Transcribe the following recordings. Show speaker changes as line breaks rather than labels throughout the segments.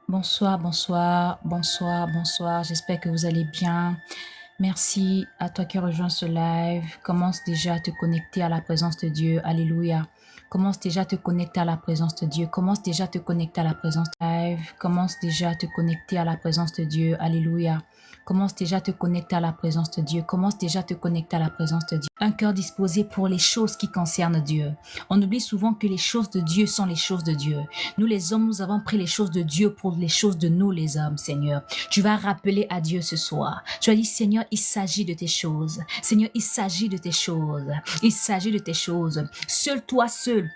Bonsoir, bonsoir, bonsoir, bonsoir. J'espère que vous allez bien. Merci à toi qui rejoins ce live. Commence déjà à te connecter à la présence de Dieu. Alléluia. Commence déjà à te connecter à la présence de Dieu. Commence déjà à te connecter à la présence de live. Commence déjà à te connecter à la présence de Dieu. Alléluia. Commence déjà à te connecter à la présence de Dieu. Commence déjà à te connecter à la présence de Dieu. Un cœur disposé pour les choses qui concernent Dieu. On oublie souvent que les choses de Dieu sont les choses de Dieu. Nous les hommes, nous avons pris les choses de Dieu pour les choses de nous les hommes, Seigneur. Tu vas rappeler à Dieu ce soir. Tu vas dire, Seigneur, il s'agit de tes choses. Seigneur, il s'agit de tes choses. Il s'agit de tes choses. Seul toi, seul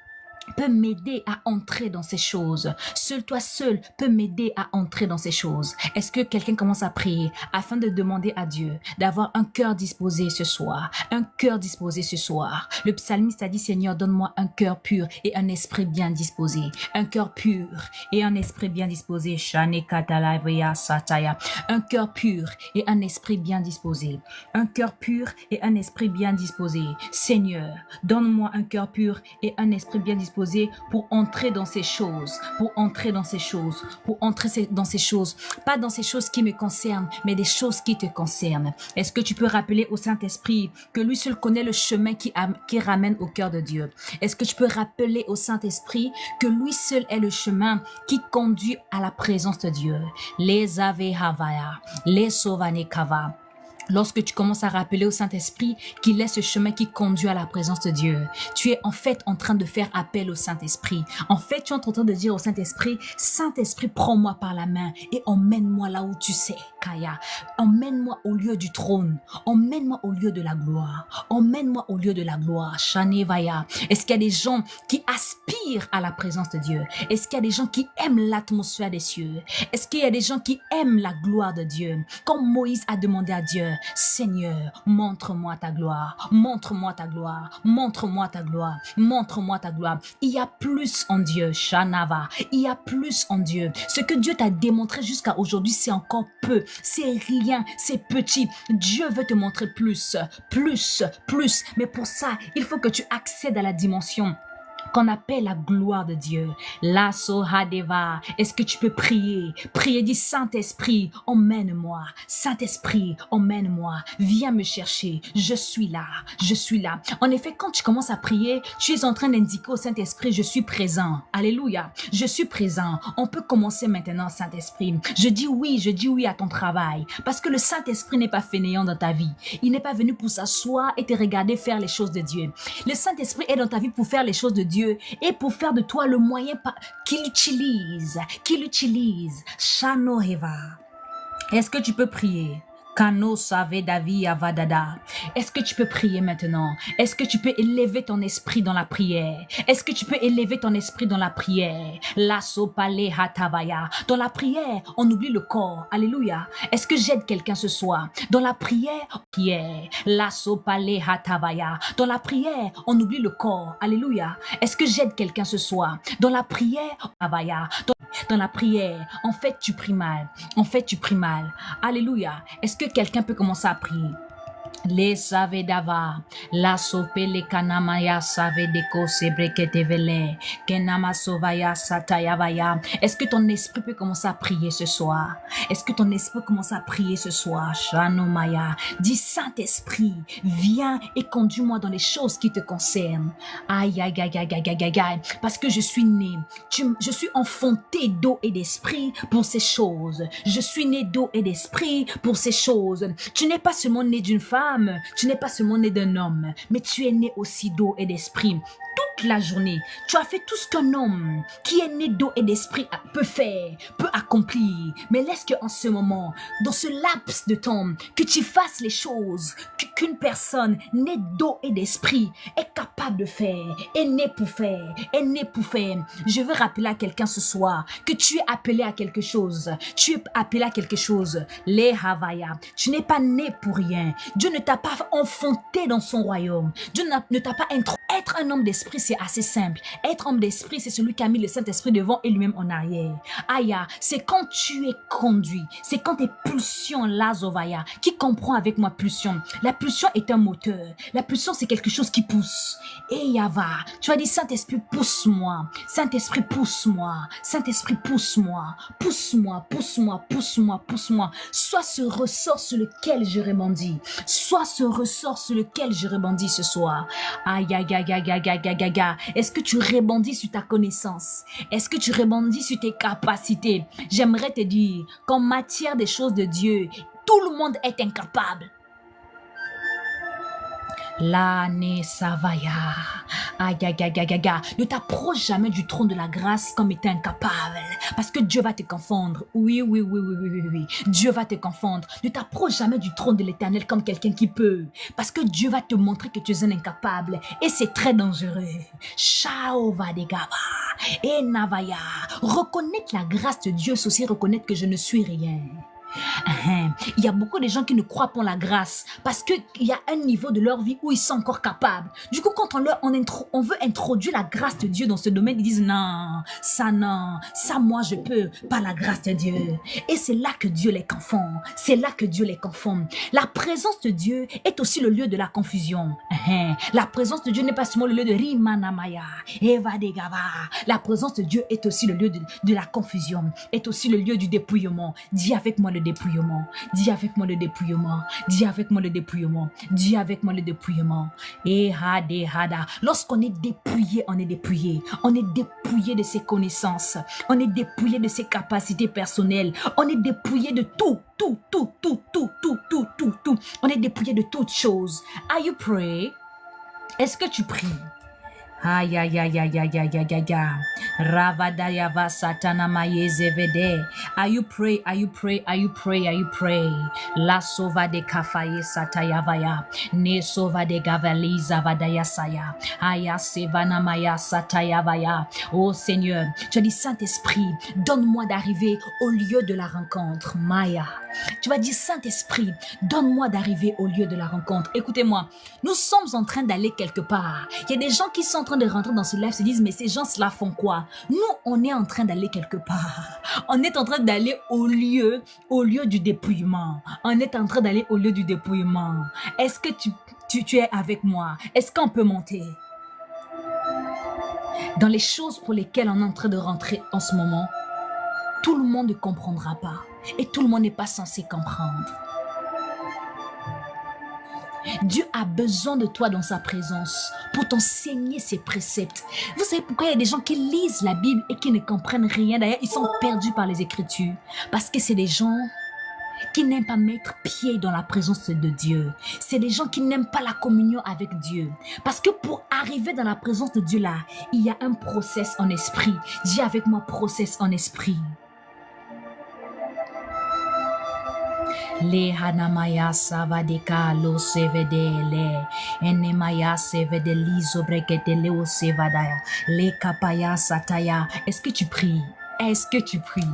peut m'aider à entrer dans ces choses. Seul toi seul peut m'aider à entrer dans ces choses. Est-ce que quelqu'un commence à prier afin de demander à Dieu d'avoir un cœur disposé ce soir? Un cœur disposé ce soir. Le psalmiste a dit, Seigneur, donne-moi un cœur pur et un esprit bien disposé. Un cœur pur et un esprit bien disposé. Un cœur pur et un esprit bien disposé. Un cœur pur et un esprit bien disposé. Seigneur, donne-moi un cœur pur et un esprit bien disposé pour entrer dans ces choses, pour entrer dans ces choses, pour entrer dans ces choses, pas dans ces choses qui me concernent, mais des choses qui te concernent. Est-ce que tu peux rappeler au Saint-Esprit que lui seul connaît le chemin qui ramène au cœur de Dieu? Est-ce que tu peux rappeler au Saint-Esprit que lui seul est le chemin qui conduit à la présence de Dieu? Les ave havaya, les sovane kava. Lorsque tu commences à rappeler au Saint-Esprit qu'il est ce chemin qui conduit à la présence de Dieu, tu es en fait en train de faire appel au Saint-Esprit. En fait, tu es en train de dire au Saint-Esprit, Saint-Esprit, prends-moi par la main et emmène-moi là où tu sais, Kaya. Emmène-moi au lieu du trône. Emmène-moi au lieu de la gloire. Emmène-moi au lieu de la gloire. Shanevaya. Est-ce qu'il y a des gens qui aspirent à la présence de Dieu? Est-ce qu'il y a des gens qui aiment l'atmosphère des cieux? Est-ce qu'il y a des gens qui aiment la gloire de Dieu? Comme Moïse a demandé à Dieu, Seigneur, montre-moi ta gloire, montre-moi ta gloire, montre-moi ta gloire, montre-moi ta gloire. Il y a plus en Dieu, Shanava, il y a plus en Dieu. Ce que Dieu t'a démontré jusqu'à aujourd'hui, c'est encore peu, c'est rien, c'est petit. Dieu veut te montrer plus, plus, plus. Mais pour ça, il faut que tu accèdes à la dimension qu'on appelle la gloire de Dieu. La Sohadeva. Est-ce que tu peux prier? Prier, dis Saint-Esprit, emmène-moi. Saint-Esprit, emmène-moi. Viens me chercher. Je suis là. Je suis là. En effet, quand tu commences à prier, tu es en train d'indiquer au Saint-Esprit, je suis présent. Alléluia. Je suis présent. On peut commencer maintenant, Saint-Esprit. Je dis oui à ton travail. Parce que le Saint-Esprit n'est pas fainéant dans ta vie. Il n'est pas venu pour s'asseoir et te regarder faire les choses de Dieu. Le Saint-Esprit est dans ta vie pour faire les choses de Dieu et pour faire de toi le moyen qu'il utilise. Shanoheva. Est-ce que tu peux prier? Kano save davi avadada. Est-ce que tu peux prier maintenant? Est-ce que tu peux élever ton esprit dans la prière? Est-ce que tu peux élever ton esprit dans la prière? La sopale hatavaya. Dans la prière, on oublie le corps. Alléluia. Est-ce que j'aide quelqu'un ce soir? Dans la prière, la sopale hatavaya. Dans la prière, on oublie le corps. Alléluia. Est-ce que j'aide quelqu'un ce soir? Dans la prière, avaya. Dans la prière, en fait, tu pries mal. En fait, tu pries mal. Alléluia. Est-ce que quelqu'un peut commencer à prier? Les savedava, la sopele kanamaya savedeko sebreketevele, kenama sovaya satayavaya. Est-ce que ton esprit peut commencer à prier ce soir? Est-ce que ton esprit peut commencer à prier ce soir? Shanomaya. Dis Saint-Esprit, viens et conduis-moi dans les choses qui te concernent. Aïe, aïe, aïe, aïe, aïe, aïe, aïe. Parce que je suis né, je suis enfanté d'eau et d'esprit pour ces choses. Je suis né d'eau et d'esprit pour ces choses. Tu n'es pas seulement né d'une femme, femme, tu n'es pas seulement né d'un homme, mais tu es né aussi d'eau et d'esprit. Toute la journée, tu as fait tout ce qu'un homme qui est né d'eau et d'esprit peut faire, peut accomplir. Mais laisse qu'en ce moment, dans ce laps de temps, que tu fasses les choses qu'une personne née d'eau et d'esprit est capable de faire, est née pour faire, est née pour faire. Je veux rappeler à quelqu'un ce soir que tu es appelé à quelque chose. Tu es appelé à quelque chose. Les Havaya, tu n'es pas né pour rien. Dieu ne t'a pas enfanté dans son royaume. Dieu ne t'a pas introduit. Être un homme d'esprit, c'est assez simple. Être homme d'esprit, c'est celui qui a mis le Saint-Esprit devant et lui-même en arrière. Aya, c'est quand tu es conduit. C'est quand tes pulsions, Lazovaya, qui comprend avec moi pulsion. La pulsion est un moteur. La pulsion, c'est quelque chose qui pousse. Et Yava, tu as dit Saint-Esprit, pousse-moi. Saint-Esprit, pousse-moi. Saint-Esprit, pousse-moi. Pousse-moi, pousse-moi, pousse-moi, pousse-moi. Sois ce ressort sur lequel je rebondis. Sois ce ressort sur lequel je rebondis ce soir. Aïe, aïe, aïe, aïe, aïe, aïe, aïe, aïe. Est-ce que tu rebondis sur ta connaissance? Est-ce que tu rebondis sur tes capacités? J'aimerais te dire qu'en matière des choses de Dieu, tout le monde est incapable. L'année Savaya. Aïe, aïe, aïe, aïe, aïe, aïe. Ne t'approche jamais du trône de la grâce comme étant incapable. Parce que Dieu va te confondre. Oui, oui, oui, oui, oui, oui, oui. Dieu va te confondre. Ne t'approche jamais du trône de l'éternel comme quelqu'un qui peut. Parce que Dieu va te montrer que tu es un incapable. Et c'est très dangereux. Shao va degava. Et Navaya. Reconnaître la grâce de Dieu, c'est aussi reconnaître que je ne suis rien. Il y a beaucoup de gens qui ne croient pas en la grâce parce qu'il y a un niveau de leur vie où ils sont encore capables. Du coup, quand on veut introduire la grâce de Dieu dans ce domaine, ils disent non, ça moi je peux, pas la grâce de Dieu. Et c'est là que Dieu les confond. C'est là que Dieu les confond. La présence de Dieu est aussi le lieu de la confusion. La présence de Dieu n'est pas seulement le lieu de Rimanamaya, Eva Degava. La présence de Dieu est aussi le lieu de la confusion, est aussi le lieu du dépouillement. Dis avec moi le dépouillement. Dis avec moi le dépouillement. Dis avec moi le dépouillement. Dis avec moi le dépouillement. Et hada. Lorsqu'on est dépouillé, on est dépouillé. On est dépouillé de ses connaissances. On est dépouillé de ses capacités personnelles. On est dépouillé de tout. On est dépouillé de toutes choses. Are you pray? Est-ce que tu pries? Aïe, aïe, aïe, aïe, aïe, aïe, aïe, aïe. Ravadayava satana mayezevede. Are you pray? Are you pray? Are you pray? Are you pray? La sova de kafaye satayavaya. Ne sova de gavaliza vadayasaya. Aya sevana maya satayavaya. Oh Seigneur, tu as dit Saint-Esprit, donne-moi d'arriver au lieu de la rencontre. Maya. Tu vas dire Saint-Esprit, donne-moi d'arriver au lieu de la rencontre. Écoutez-moi, nous sommes en train d'aller quelque part. Il y a des gens qui sont en train de rentrer dans ce live, se disent mais ces gens-là font quoi? Nous, on est en train d'aller quelque part. On est en train d'aller au lieu du dépouillement. On est en train d'aller au lieu du dépouillement. Est-ce que tu es avec moi? Est-ce qu'on peut monter? Dans les choses pour lesquelles on est en train de rentrer en ce moment, tout le monde ne comprendra pas. Et tout le monde n'est pas censé comprendre. Dieu a besoin de toi dans sa présence pour t'enseigner ses préceptes. Vous savez pourquoi il y a des gens qui lisent la Bible et qui ne comprennent rien? D'ailleurs, ils sont perdus par les Écritures. Parce que c'est des gens qui n'aiment pas mettre pied dans la présence de Dieu. C'est des gens qui n'aiment pas la communion avec Dieu. Parce que pour arriver dans la présence de Dieu là, il y a un process en esprit. Dis avec moi, process en esprit. Le hanamaya savadeka lo sevedele enemaya sevedeli sobreketele o sevadaya le kapaya sataya. Est-ce que tu pries? Est-ce que tu pries?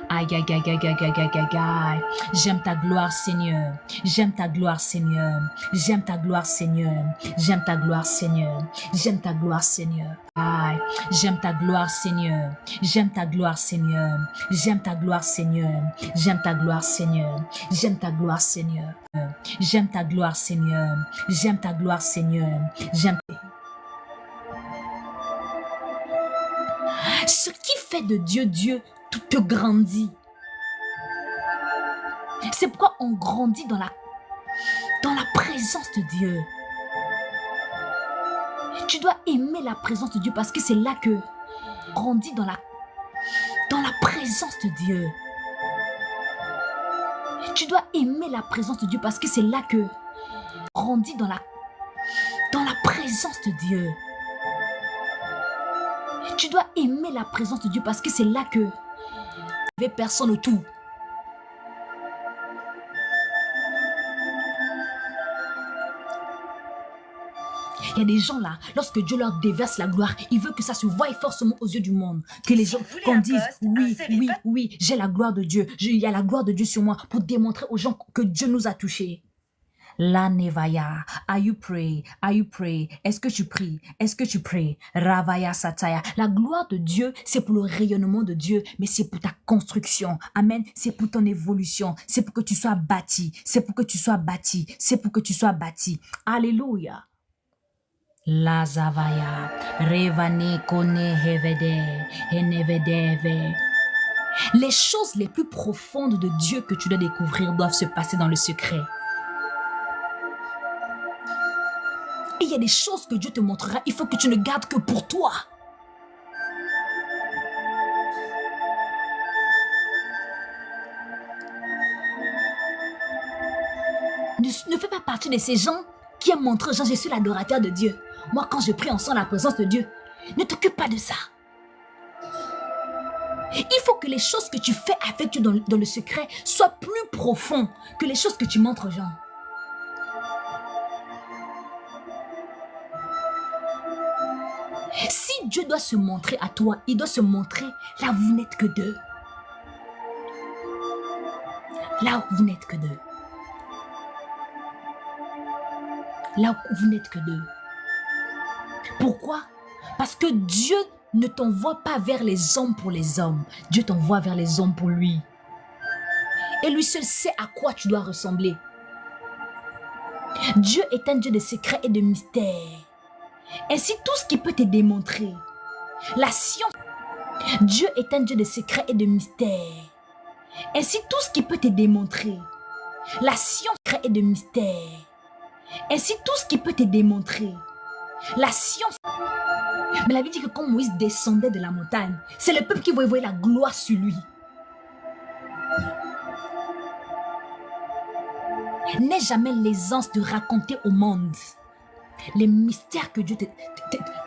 Aïe, aïe, aïe, aïe, aïe, aïe, aïe, aïe, aïe. J'aime ta gloire, Seigneur. J'aime ta gloire, Seigneur. J'aime ta gloire, Seigneur. J'aime ta gloire, Seigneur. J'aime ta gloire, Seigneur. Aïe. J'aime ta gloire, Seigneur. J'aime ta gloire, Seigneur. J'aime ta gloire, Seigneur. J'aime ta gloire, Seigneur. J'aime ta gloire, Seigneur. J'aime ta gloire, Seigneur. J'aime ta gloire, Seigneur. J'aime. Ce qui fait de Dieu, Dieu te grandit. C'est pourquoi on grandit dans la présence de Dieu. Tu dois aimer la présence de Dieu parce que c'est là que on grandit dans la présence de Dieu. Tu dois aimer la présence de Dieu parce que c'est là que grandis dans la présence de Dieu. Tu dois aimer la présence de Dieu parce que c'est là que il n'y avait personne autour. Il y a des gens là, lorsque Dieu leur déverse la gloire, il veut que ça se voie forcément aux yeux du monde. Que les gens qu'on dise, oui, j'ai la gloire de Dieu. Il y a la gloire de Dieu sur moi pour démontrer aux gens que Dieu nous a touchés. La Nevaya, are you pray? Est-ce que tu pries? Ravaya Sataya. La gloire de Dieu, c'est pour le rayonnement de Dieu, mais c'est pour ta construction. Amen. C'est pour ton évolution. C'est pour que tu sois bâti. Alléluia. La Zavaya, Revane Kone Hevede, Henevedeve. Les choses les plus profondes de Dieu que tu dois découvrir doivent se passer dans le secret. Et il y a des choses que Dieu te montrera, il faut que tu ne gardes que pour toi. Ne fais pas partie de ces gens qui aiment montrer aux gens, je suis l'adorateur de Dieu. Moi, quand je prie, on sent la présence de Dieu. Ne t'occupe pas de ça. Il faut que les choses que tu fais avec Dieu dans le secret soient plus profondes que les choses que tu montres aux gens. Si Dieu doit se montrer à toi, il doit se montrer là où vous n'êtes que deux. Là où vous n'êtes que deux. Là où vous n'êtes que deux. Pourquoi? Parce que Dieu ne t'envoie pas vers les hommes pour les hommes. Dieu t'envoie vers les hommes pour lui. Et lui seul sait à quoi tu dois ressembler. Dieu est un Dieu de secrets et de mystères. Ainsi, tout ce qui peut te démontrer, la science, Dieu est un Dieu de secrets et de mystères. Ainsi, tout ce qui peut te démontrer, la science et de mystères. Ainsi, tout ce qui peut te démontrer, la science. Mais la Bible dit que quand Moïse descendait de la montagne, c'est le peuple qui voyait la gloire sur lui. N'aie jamais l'aisance de raconter au monde les mystères que Dieu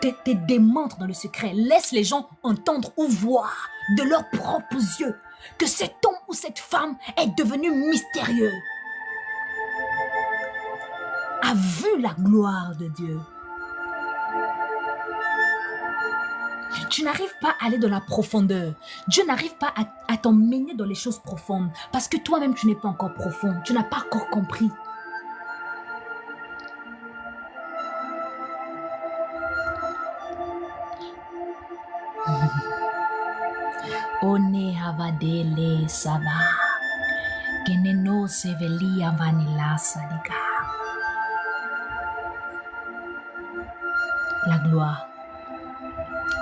te démontre dans le secret. Laisse les gens entendre ou voir de leurs propres yeux que cet homme ou cette femme est devenu mystérieux. A vu la gloire de Dieu. Tu n'arrives pas à aller dans la profondeur. Dieu n'arrive pas à t'emmener dans les choses profondes parce que toi-même tu n'es pas encore profond. Tu n'as pas encore compris. One havadele sava. Keneno sevelia vanilla sadiga. La gloire.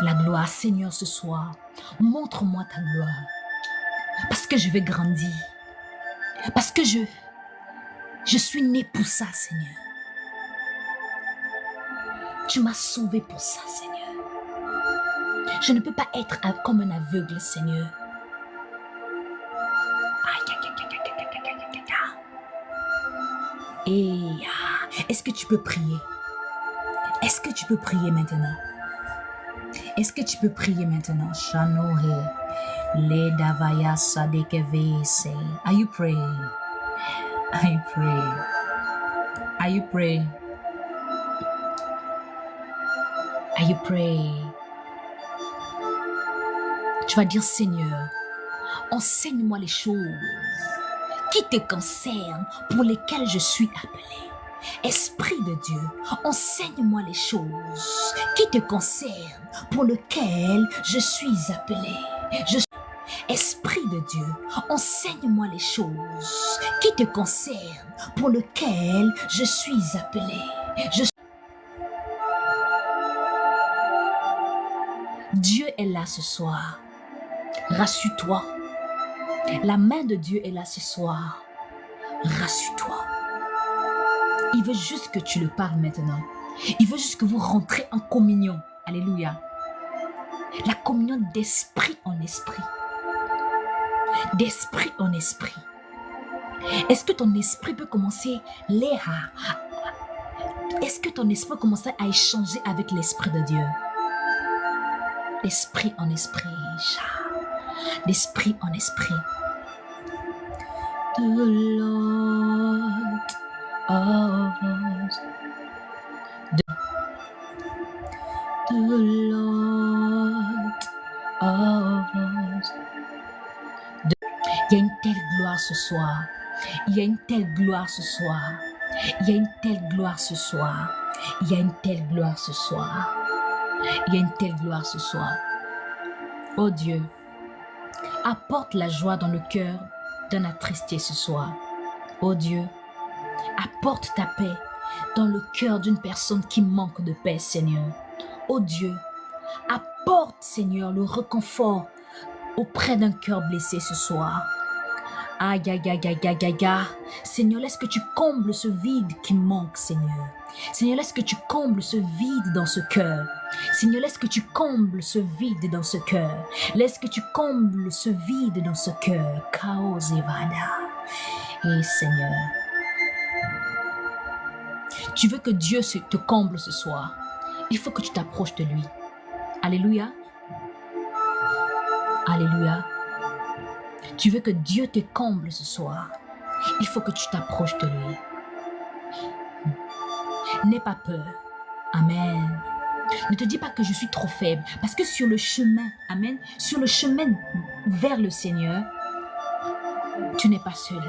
La gloire, Seigneur, ce soir. Montre-moi ta gloire. Parce que je vais grandir. Parce que je suis né pour ça, Seigneur. Tu m'as sauvé pour ça, Seigneur. Je ne peux pas être comme un aveugle, Seigneur. Et est-ce que tu peux prier? Est-ce que tu peux prier maintenant? Est-ce que tu peux prier maintenant? Shanohe, le davaya sadekeve se. Are you praying? Are you praying? Are you praying? Are you praying? Tu vas dire, Seigneur, enseigne-moi les choses qui te concernent, pour lesquelles je suis appelé. Esprit de Dieu, enseigne-moi les choses qui te concernent, pour lesquelles je suis appelé. Esprit de Dieu, enseigne-moi les choses qui te concernent, pour lesquelles je suis appelé. Dieu est là ce soir. Rassure-toi. La main de Dieu est là ce soir. Rassure-toi. Il veut juste que tu le parles maintenant. Il veut juste que vous rentrez en communion. Alléluia. La communion d'esprit en esprit. D'esprit en esprit. Est-ce que ton esprit peut commencer Est-ce que ton esprit commence à échanger avec l'Esprit de Dieu? D'esprit en esprit, d'esprit en esprit. The Lord of hosts, the Lord of hosts. Il y a une telle gloire ce soir. Il y a une telle gloire ce soir. Il y a une telle gloire ce soir. Il y a une telle gloire ce soir. Il y a une telle gloire ce soir. Oh Dieu, apporte la joie dans le cœur d'un attristé ce soir. Oh Dieu, apporte ta paix dans le cœur d'une personne qui manque de paix, Seigneur. Oh Dieu, apporte, Seigneur, le réconfort auprès d'un cœur blessé ce soir. Aïe, aïe, aïe, aïe, aïe, aïe, aïe. Seigneur, laisse que tu combles ce vide qui manque, Seigneur. Seigneur, laisse que tu combles ce vide dans ce cœur. Seigneur, laisse que tu combles ce vide dans ce cœur. Laisse que tu combles ce vide dans ce cœur. Chaos Evada. Et Seigneur, tu veux que Dieu te comble ce soir. Il faut que tu t'approches de lui. Alléluia. Alléluia. Tu veux que Dieu te comble ce soir. Il faut que tu t'approches de lui. N'aie pas peur. Amen. Ne te dis pas que je suis trop faible. Parce que sur le chemin, amen, sur le chemin vers le Seigneur, tu n'es pas seul.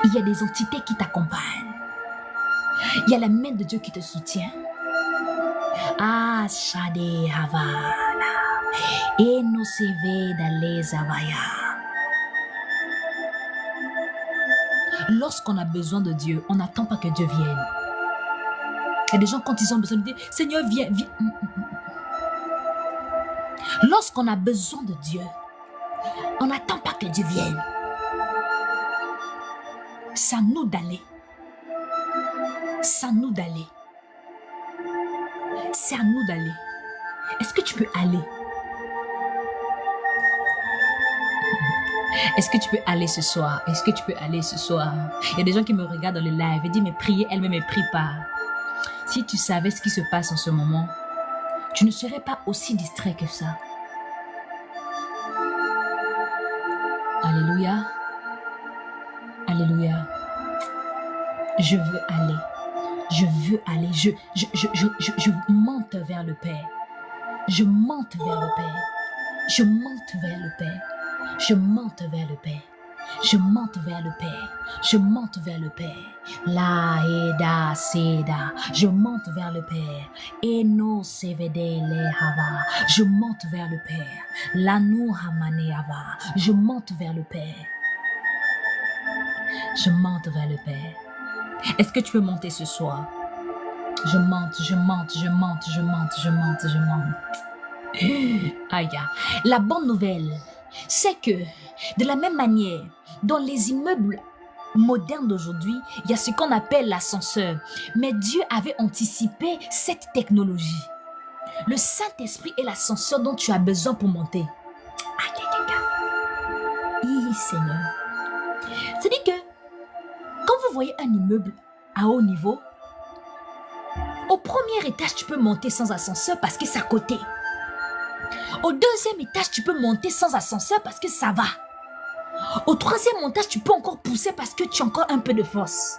Il y a des entités qui t'accompagnent. Il y a la main de Dieu qui te soutient. Ah, Shade Havala. Et nous CV d'aller Zavaya. Lorsqu'on a besoin de Dieu, on n'attend pas que Dieu vienne. Il y a des gens, quand ils ont besoin de Dieu, Seigneur, viens, viens. Lorsqu'on a besoin de Dieu, on n'attend pas que Dieu vienne. C'est à nous d'aller. C'est à nous d'aller. C'est à nous d'aller. Est-ce que tu peux aller? Est-ce que tu peux aller ce soir? Est-ce que tu peux aller ce soir? Il y a des gens qui me regardent dans le live et disent, mais prier, elle ne me prie pas. Si tu savais ce qui se passe en ce moment, tu ne serais pas aussi distrait que ça. Alléluia. Alléluia. Je veux aller. Je veux aller. Je monte vers le Père. Je monte vers le Père. Je monte vers le Père. Je monte vers le Père. Je monte vers le Père. Je monte vers le Père. La eda seda. Je monte vers le Père. Eno sevede le hava. Je monte vers le Père. La nu hamane hava. Je monte vers le Père. Je monte vers le Père. Est-ce que tu peux monter ce soir? Je monte, je monte, je monte, je monte, je monte, je monte. Aïe. La bonne nouvelle, c'est que de la même manière, dans les immeubles modernes d'aujourd'hui, il y a ce qu'on appelle l'ascenseur. Mais Dieu avait anticipé cette technologie. Le Saint-Esprit est l'ascenseur dont tu as besoin pour monter. Aïe, aïe, aïe. Seigneur. C'est-à-dire que quand vous voyez un immeuble à haut niveau, au premier étage, tu peux monter sans ascenseur parce que c'est à côté. Au deuxième étage, tu peux monter sans ascenseur parce que ça va. Au troisième étage, tu peux encore pousser parce que tu as encore un peu de force.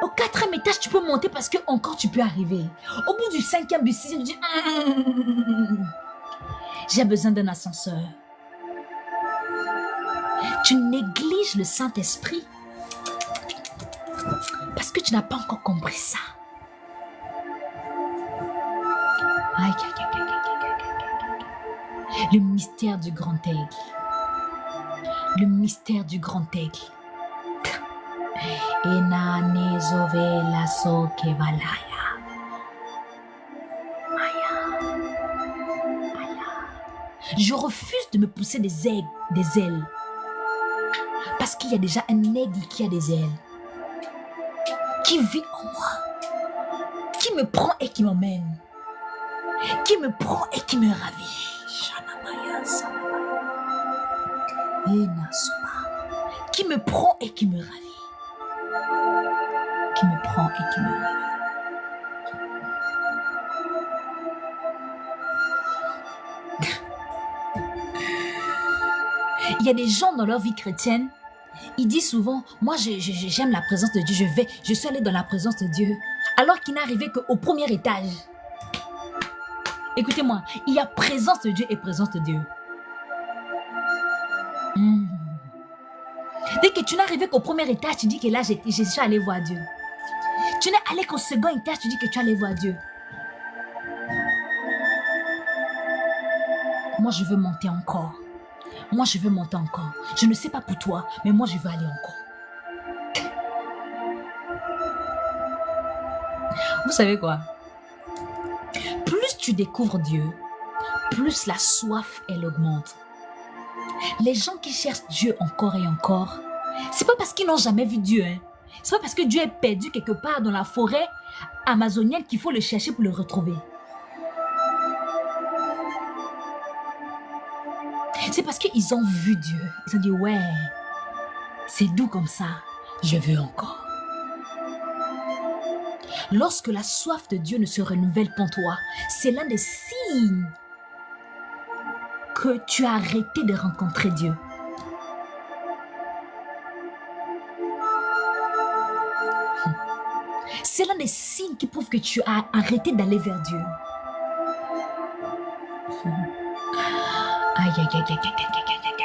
Au quatrième étage, tu peux monter parce que encore tu peux arriver. Au bout du cinquième, du sixième, tu dis j'ai besoin d'un ascenseur. Tu négliges le Saint-Esprit parce que tu n'as pas encore compris ça. Aïe, aïe, aïe, aïe, aïe, aïe, aïe. Le mystère du grand aigle. Le mystère du grand aigle. Ena nezove la soke valaya. Je refuse de me pousser des ailes. Parce qu'il y a déjà un aigle qui a des ailes. Qui vit en moi. Qui me prend et qui m'emmène. Qui me prend et qui me ravit. Qui me prend et qui me ravit. qui me prend et qui me... Il y a des gens dans leur vie chrétienne, ils disent souvent, moi j'aime la présence de Dieu, je suis allé dans la présence de Dieu, alors qu'il n'est arrivé qu'au premier étage. Écoutez-moi, il y a présence de Dieu et présence de Dieu. Dès que tu n'es arrivé qu'au premier étage, tu dis que là, je suis allé voir Dieu. Tu n'es allé qu'au second étage, tu dis que tu es allé voir Dieu. Moi, je veux monter encore. Moi, je veux monter encore. Je ne sais pas pour toi, mais moi, je veux aller encore. Vous savez quoi? Plus tu découvres Dieu, plus la soif, elle augmente. Les gens qui cherchent Dieu encore et encore, c'est pas parce qu'ils n'ont jamais vu Dieu. C'est pas parce que Dieu est perdu quelque part dans la forêt amazonienne qu'il faut le chercher pour le retrouver. C'est parce qu'ils ont vu Dieu. Ils ont dit, ouais, c'est doux comme ça, je veux encore. Lorsque la soif de Dieu ne se renouvelle pas en toi, c'est l'un des signes que tu as arrêté de rencontrer Dieu. C'est l'un des signes qui prouve que tu as arrêté d'aller vers Dieu. Aïe, aïe, aïe, aïe, aïe, aïe, aïe, aïe, aïe, aïe.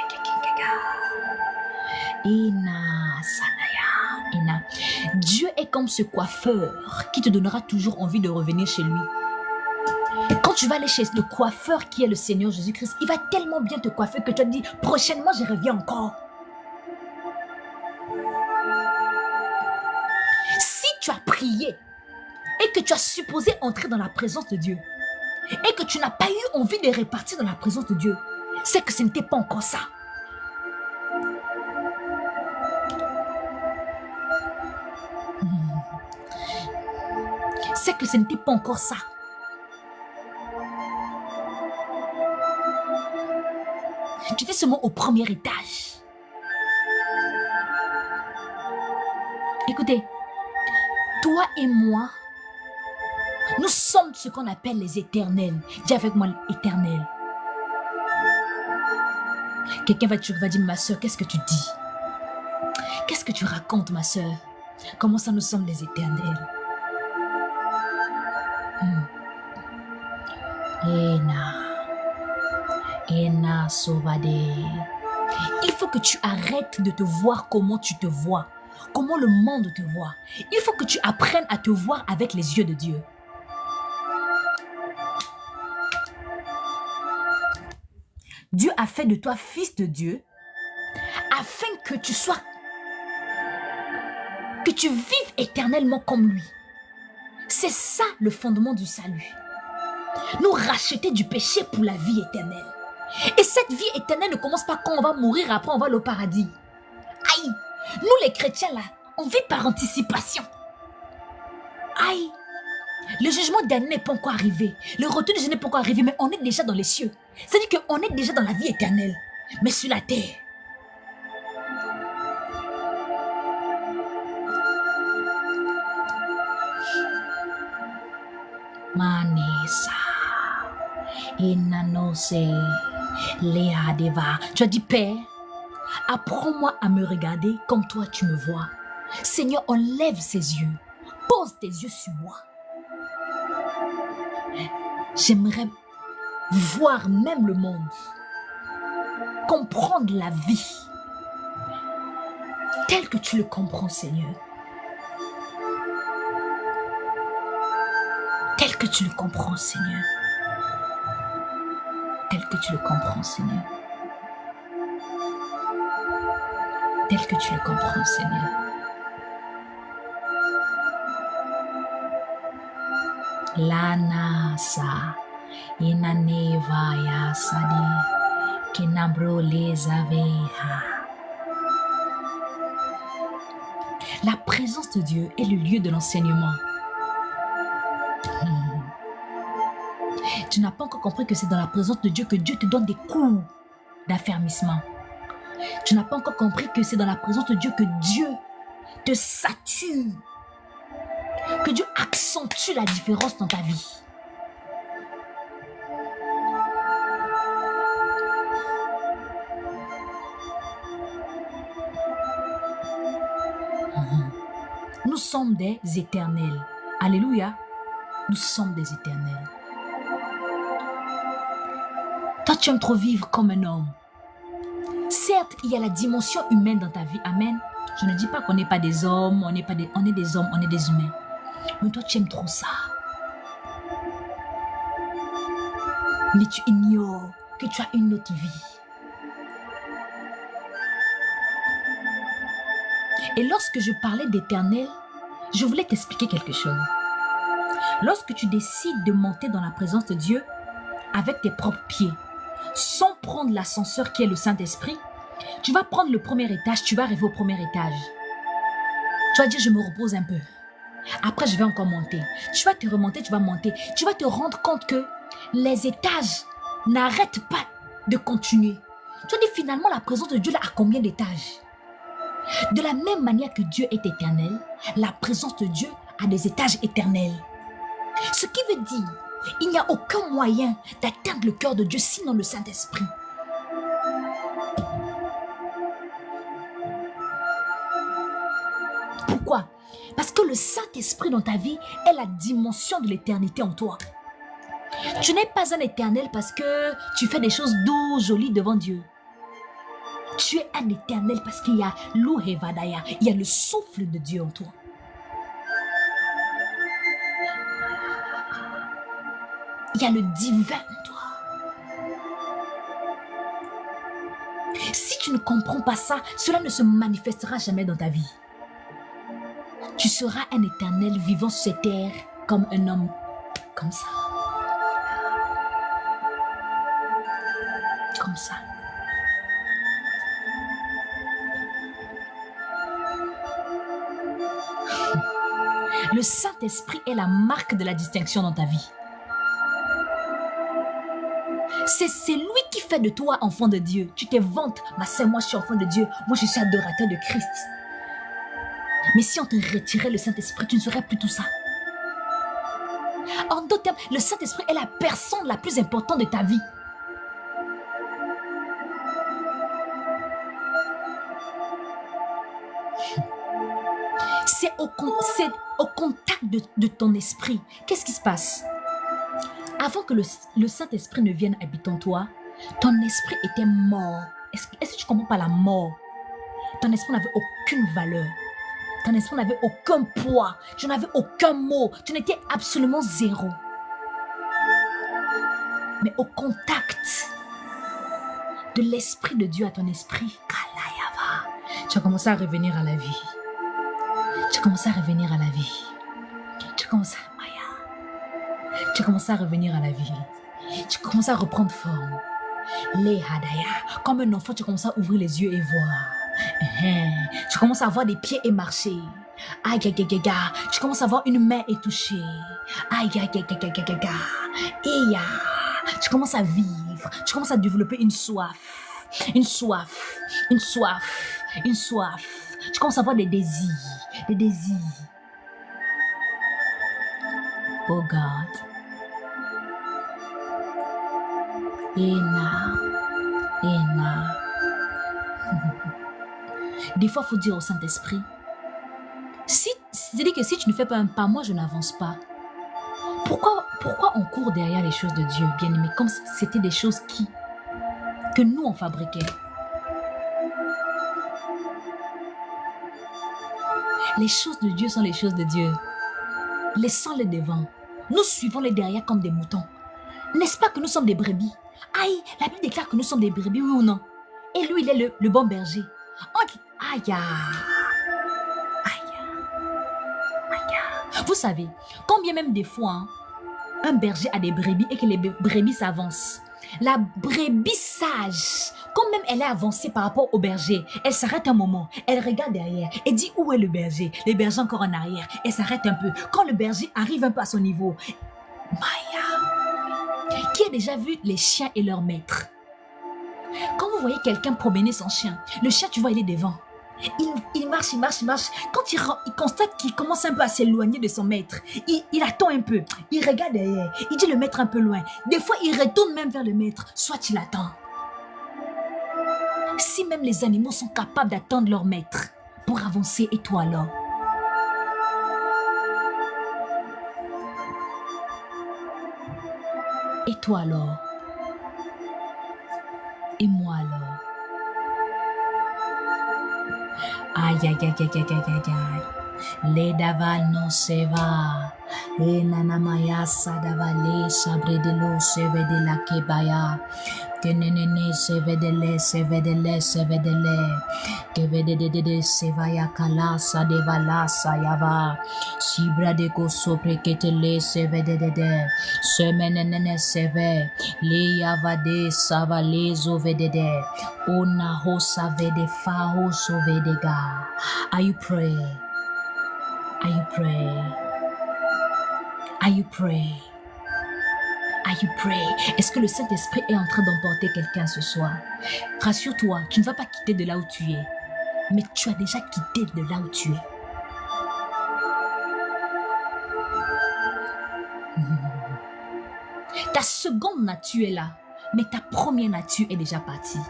Dieu est comme ce coiffeur qui te donnera toujours envie de revenir chez lui. Quand tu vas aller chez le coiffeur qui est le Seigneur Jésus-Christ, il va tellement bien te coiffer que tu te dis, prochainement je reviens encore. Si tu as prié et que tu as supposé entrer dans la présence de Dieu et que tu n'as pas eu envie de repartir dans la présence de Dieu, c'est que ce n'était pas encore ça. C'est que ce n'était pas encore ça. Tu étais seulement au premier étage. Écoutez, toi et moi, nous sommes ce qu'on appelle les éternels. Dis avec moi, éternel. Quelqu'un va dire, ma soeur, qu'est-ce que tu dis? Qu'est-ce que tu racontes, ma soeur? Comment ça, nous sommes les éternels? Ena Sovade. Il faut que tu arrêtes de te voir comment tu te vois, comment le monde te voit. Il faut que tu apprennes à te voir avec les yeux de Dieu. Dieu a fait de toi fils de Dieu afin que tu vives éternellement comme lui. C'est ça le fondement du salut. Nous racheter du péché pour la vie éternelle. Et cette vie éternelle ne commence pas quand on va mourir, après on va au paradis. Aïe, nous les chrétiens là, on vit par anticipation. Aïe, le jugement dernier n'est pas encore arrivé. Le retour de Jésus n'est pas encore arrivé, mais on est déjà dans les cieux. C'est-à-dire qu'on est déjà dans la vie éternelle, mais sur la terre. Manessa. Inanose. Léa Deva. Tu as dit, Père, apprends-moi à me regarder comme toi tu me vois. Seigneur, enlève ses yeux. Pose tes yeux sur moi. J'aimerais voir même le monde. Comprendre la vie. Tel que tu le comprends, Seigneur. Tel que tu le comprends, Seigneur. Tel que tu le comprends, Seigneur. Tel que tu le comprends, Seigneur. Lanasa inaneva ya sadi kinabro lezaveha. La présence de Dieu est le lieu de l'enseignement. Tu n'as pas encore compris que c'est dans la présence de Dieu que Dieu te donne des coups d'affermissement. Tu n'as pas encore compris que c'est dans la présence de Dieu que Dieu te sature Que Dieu accentue la différence dans ta vie. Nous sommes des éternels. Alléluia. Nous sommes des éternels. Toi, tu aimes trop vivre comme un homme. Certes, il y a la dimension humaine dans ta vie. Amen. Je ne dis pas qu'on n'est pas des hommes, on est des hommes, on est des humains. Mais toi, tu aimes trop ça. Mais tu ignores que tu as une autre vie. Et lorsque je parlais d'éternel, je voulais t'expliquer quelque chose. Lorsque tu décides de monter dans la présence de Dieu avec tes propres pieds, sans prendre l'ascenseur qui est le Saint-Esprit, tu vas prendre le premier étage, tu vas arriver au premier étage. Tu vas dire, je me repose un peu. Après, je vais encore monter. Tu vas te remonter, tu vas monter. Tu vas te rendre compte que les étages n'arrêtent pas de continuer. Tu vas dire, finalement, la présence de Dieu là a combien d'étages? De la même manière que Dieu est éternel, la présence de Dieu a des étages éternels. Ce qui veut dire, il n'y a aucun moyen d'atteindre le cœur de Dieu sinon le Saint-Esprit. Pourquoi? Parce que le Saint-Esprit dans ta vie est la dimension de l'éternité en toi. Tu n'es pas un éternel parce que tu fais des choses douces, jolies devant Dieu. Tu es un éternel parce qu'il y a l'Uhevadaya, il y a le souffle de Dieu en toi. Il y a le divin en toi. Si tu ne comprends pas ça, cela ne se manifestera jamais dans ta vie. Tu seras un éternel vivant sur cette terre comme un homme comme ça. Comme ça. Le Saint-Esprit est la marque de la distinction dans ta vie. C'est lui qui fait de toi enfant de Dieu. Tu te vantes, ma sœur, moi je suis enfant de Dieu, moi je suis adorateur de Christ. Mais si on te retirait le Saint-Esprit, tu ne serais plus tout ça. En d'autres termes, le Saint-Esprit est la personne la plus importante de ta vie. C'est au contact de ton esprit. Qu'est-ce qui se passe? Avant que le Saint-Esprit ne vienne habiter en toi, ton esprit était mort. Est-ce que tu ne comprends pas la mort? Ton esprit n'avait aucune valeur. Ton esprit n'avait aucun poids. Tu n'avais aucun mot. Tu n'étais absolument zéro. Mais au contact de l'Esprit de Dieu à ton esprit, tu as commencé à revenir à la vie. Tu as commencé à revenir à la vie. Tu commences à revenir à la vie. Tu commences à reprendre forme. Les hadaya. Comme un enfant, tu commences à ouvrir les yeux et voir. Tu commences à avoir des pieds et marcher. Aïe, aïe, aïe, aïe. Tu commences à avoir une main et toucher. Aïe, aïe, aïe, aïe, aïe, aïe. Et tu commences à vivre. Tu commences à développer une soif. Une soif. Une soif. Une soif. Tu commences à avoir des désirs. Des désirs. Oh God. Ena. Des fois, il faut dire au Saint-Esprit, c'est-à-dire que si tu ne fais pas un pas, moi je n'avance pas. Pourquoi on court derrière les choses de Dieu, bien-aimé, comme si c'était des choses que nous on fabriquait? Les choses de Dieu sont les choses de Dieu. Laissons-les devant. Nous suivons les derrière comme des moutons. N'est-ce pas que nous sommes des brebis? Aïe, la Bible déclare que nous sommes des brebis, oui ou non? Et lui, il est le bon berger. Aïe. Vous savez, combien même des fois, un berger a des brebis et que les brebis s'avancent. La brebis sage, quand même elle est avancée par rapport au berger, elle s'arrête un moment, elle regarde derrière et dit où est le berger? Le berger encore en arrière, elle s'arrête un peu. Quand le berger arrive un peu à son niveau, Maya, qui a déjà vu les chiens et leur maître? Quand vous voyez quelqu'un promener son chien, le chien, tu vois, il est devant. Il marche, il marche, il marche. Quand il constate qu'il commence un peu à s'éloigner de son maître, il attend un peu. Il regarde derrière. Il dit le maître un peu loin. Des fois, il retourne même vers le maître. Soit il attend. Si même les animaux sont capables d'attendre leur maître pour avancer, et toi alors? Et toi alors? Et moi alors? Aïe, aïe, aïe, aïe, aïe, aïe, aïe, aïe. Les daval non se va. Et nanamaya sadavale sabre de l'eau se ve de la kebaya. Que nenene se ve de lait, se ve de lait, se ve de lait. Que ve de se vaya kala sa de vala sa yava. Sibra de go sopre que te le se ve de. Se menene se ve. Le yava de savale zo ve de. Ona ho sa ve de fa ho so ve de ga. Are you praying? Are you praying? Are you praying? Are you praying? Est-ce que le Saint-Esprit est en train d'emporter quelqu'un ce soir? Rassure-toi, tu ne vas pas quitter de là où tu es, mais tu as déjà quitté de là où tu es. Ta seconde nature est là, mais ta première nature est déjà partie.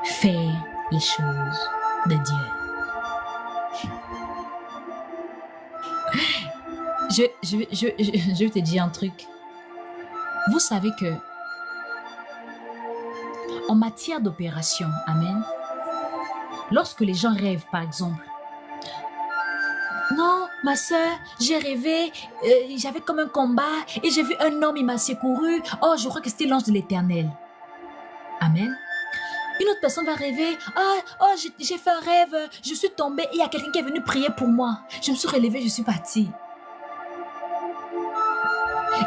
Fais les choses de Dieu. Je vais te dire un truc. Vous savez que en matière d'opération, amen, lorsque les gens rêvent, par exemple, non, ma soeur, j'ai rêvé, j'avais comme un combat et j'ai vu un homme, il m'a secouru. Oh, je crois que c'était l'ange de l'Éternel. Amen. Une autre personne va rêver, j'ai fait un rêve, je suis tombée et il y a quelqu'un qui est venu prier pour moi. Je me suis relevée, je suis partie.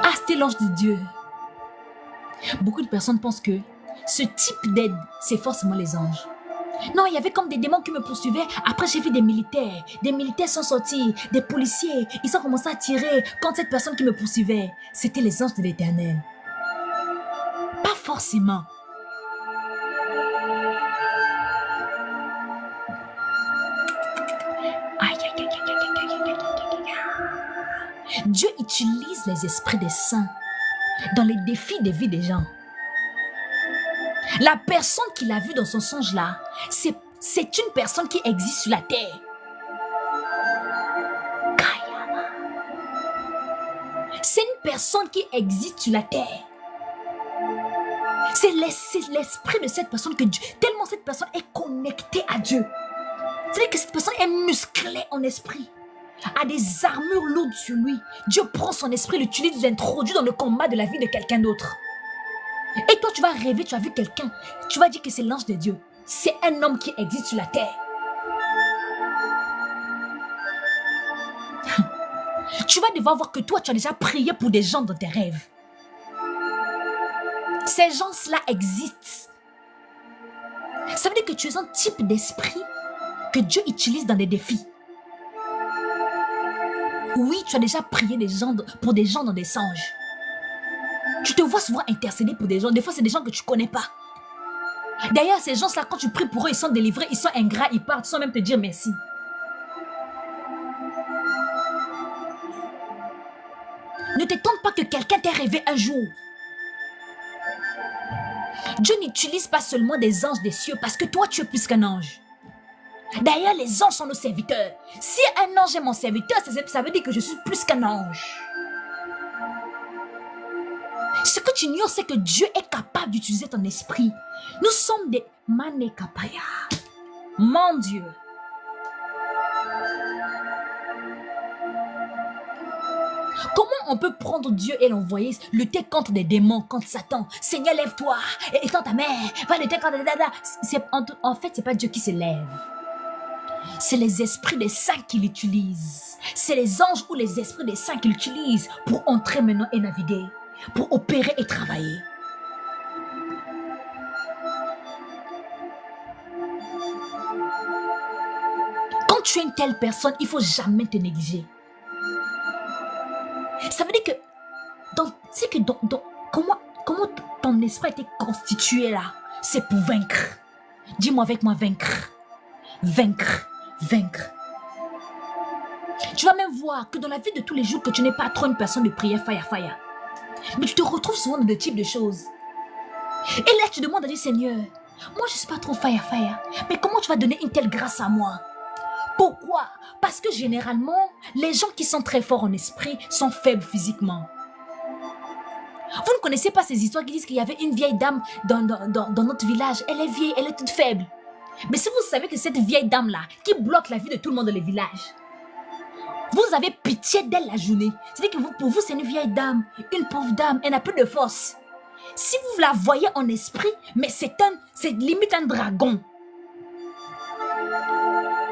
Ah, c'était l'ange de Dieu. Beaucoup de personnes pensent que ce type d'aide, c'est forcément les anges. Non, il y avait comme des démons qui me poursuivaient. Après, j'ai vu des militaires. Des militaires sont sortis, des policiers. Ils ont commencé à tirer contre cette personne qui me poursuivait. C'était les anges de l'Éternel. Pas forcément. Dieu utilise les esprits des saints dans les défis des vies des gens. La personne qu'il a vue dans son songe là, c'est une personne qui existe sur la terre. C'est une personne qui existe sur la terre. C'est l'esprit de cette personne que Dieu, tellement cette personne est connectée à Dieu. C'est-à-dire que cette personne est musclée en esprit, a des armures lourdes sur lui. Dieu prend son esprit, l'utilise, l'introduit dans le combat de la vie de quelqu'un d'autre. Et toi, tu vas rêver, tu as vu quelqu'un, tu vas dire que c'est l'ange de Dieu. C'est un homme qui existe sur la terre. Tu vas devoir voir que toi, tu as déjà prié pour des gens dans tes rêves. Ces gens-là existent. Ça veut dire que tu es un type d'esprit que Dieu utilise dans des défis. Oui, tu as déjà prié pour des gens dans des songes. Tu te vois souvent intercéder pour des gens. Des fois, c'est des gens que tu ne connais pas. D'ailleurs, ces gens-là, quand tu pries pour eux, ils sont délivrés, ils sont ingrats, ils partent sans même te dire merci. Ne t'étonne pas que quelqu'un t'ait rêvé un jour. Dieu n'utilise pas seulement des anges des cieux parce que toi, tu es plus qu'un ange. D'ailleurs, les anges sont nos serviteurs. Si un ange est mon serviteur, ça veut dire que je suis plus qu'un ange. Ce que tu ignores, c'est que Dieu est capable d'utiliser ton esprit. Nous sommes des manekapaya. Mon Dieu. Comment on peut prendre Dieu et l'envoyer lutter contre des démons, contre Satan? Seigneur, lève-toi, étends ta main, va lutter contre... En fait, c'est pas Dieu qui se lève. C'est les esprits des saints qui l'utilisent. C'est les anges ou les esprits des saints qui l'utilisent pour entrer maintenant et naviguer, pour opérer et travailler. Quand tu es une telle personne, il ne faut jamais te négliger. Ça veut dire que, comment ton esprit a été constitué là, c'est pour vaincre. Dis-moi avec moi, vaincre. vaincre, vaincre. Tu vas même voir que dans la vie de tous les jours, que tu n'es pas trop une personne de prière, fire, fire. Mais tu te retrouves souvent dans de types de choses. Et là, tu demandes à Dieu, Seigneur, moi je ne suis pas trop fire, fire. Mais comment tu vas donner une telle grâce à moi? Pourquoi? Parce que généralement, les gens qui sont très forts en esprit sont faibles physiquement. Vous ne connaissez pas ces histoires qui disent qu'il y avait une vieille dame dans notre village. Elle est vieille, elle est toute faible. Mais si vous savez que cette vieille dame-là, qui bloque la vie de tout le monde dans le village, vous avez pitié d'elle la journée. C'est-à-dire que pour vous, c'est une vieille dame, une pauvre dame, elle n'a plus de force. Si vous la voyez en esprit, mais c'est limite un dragon.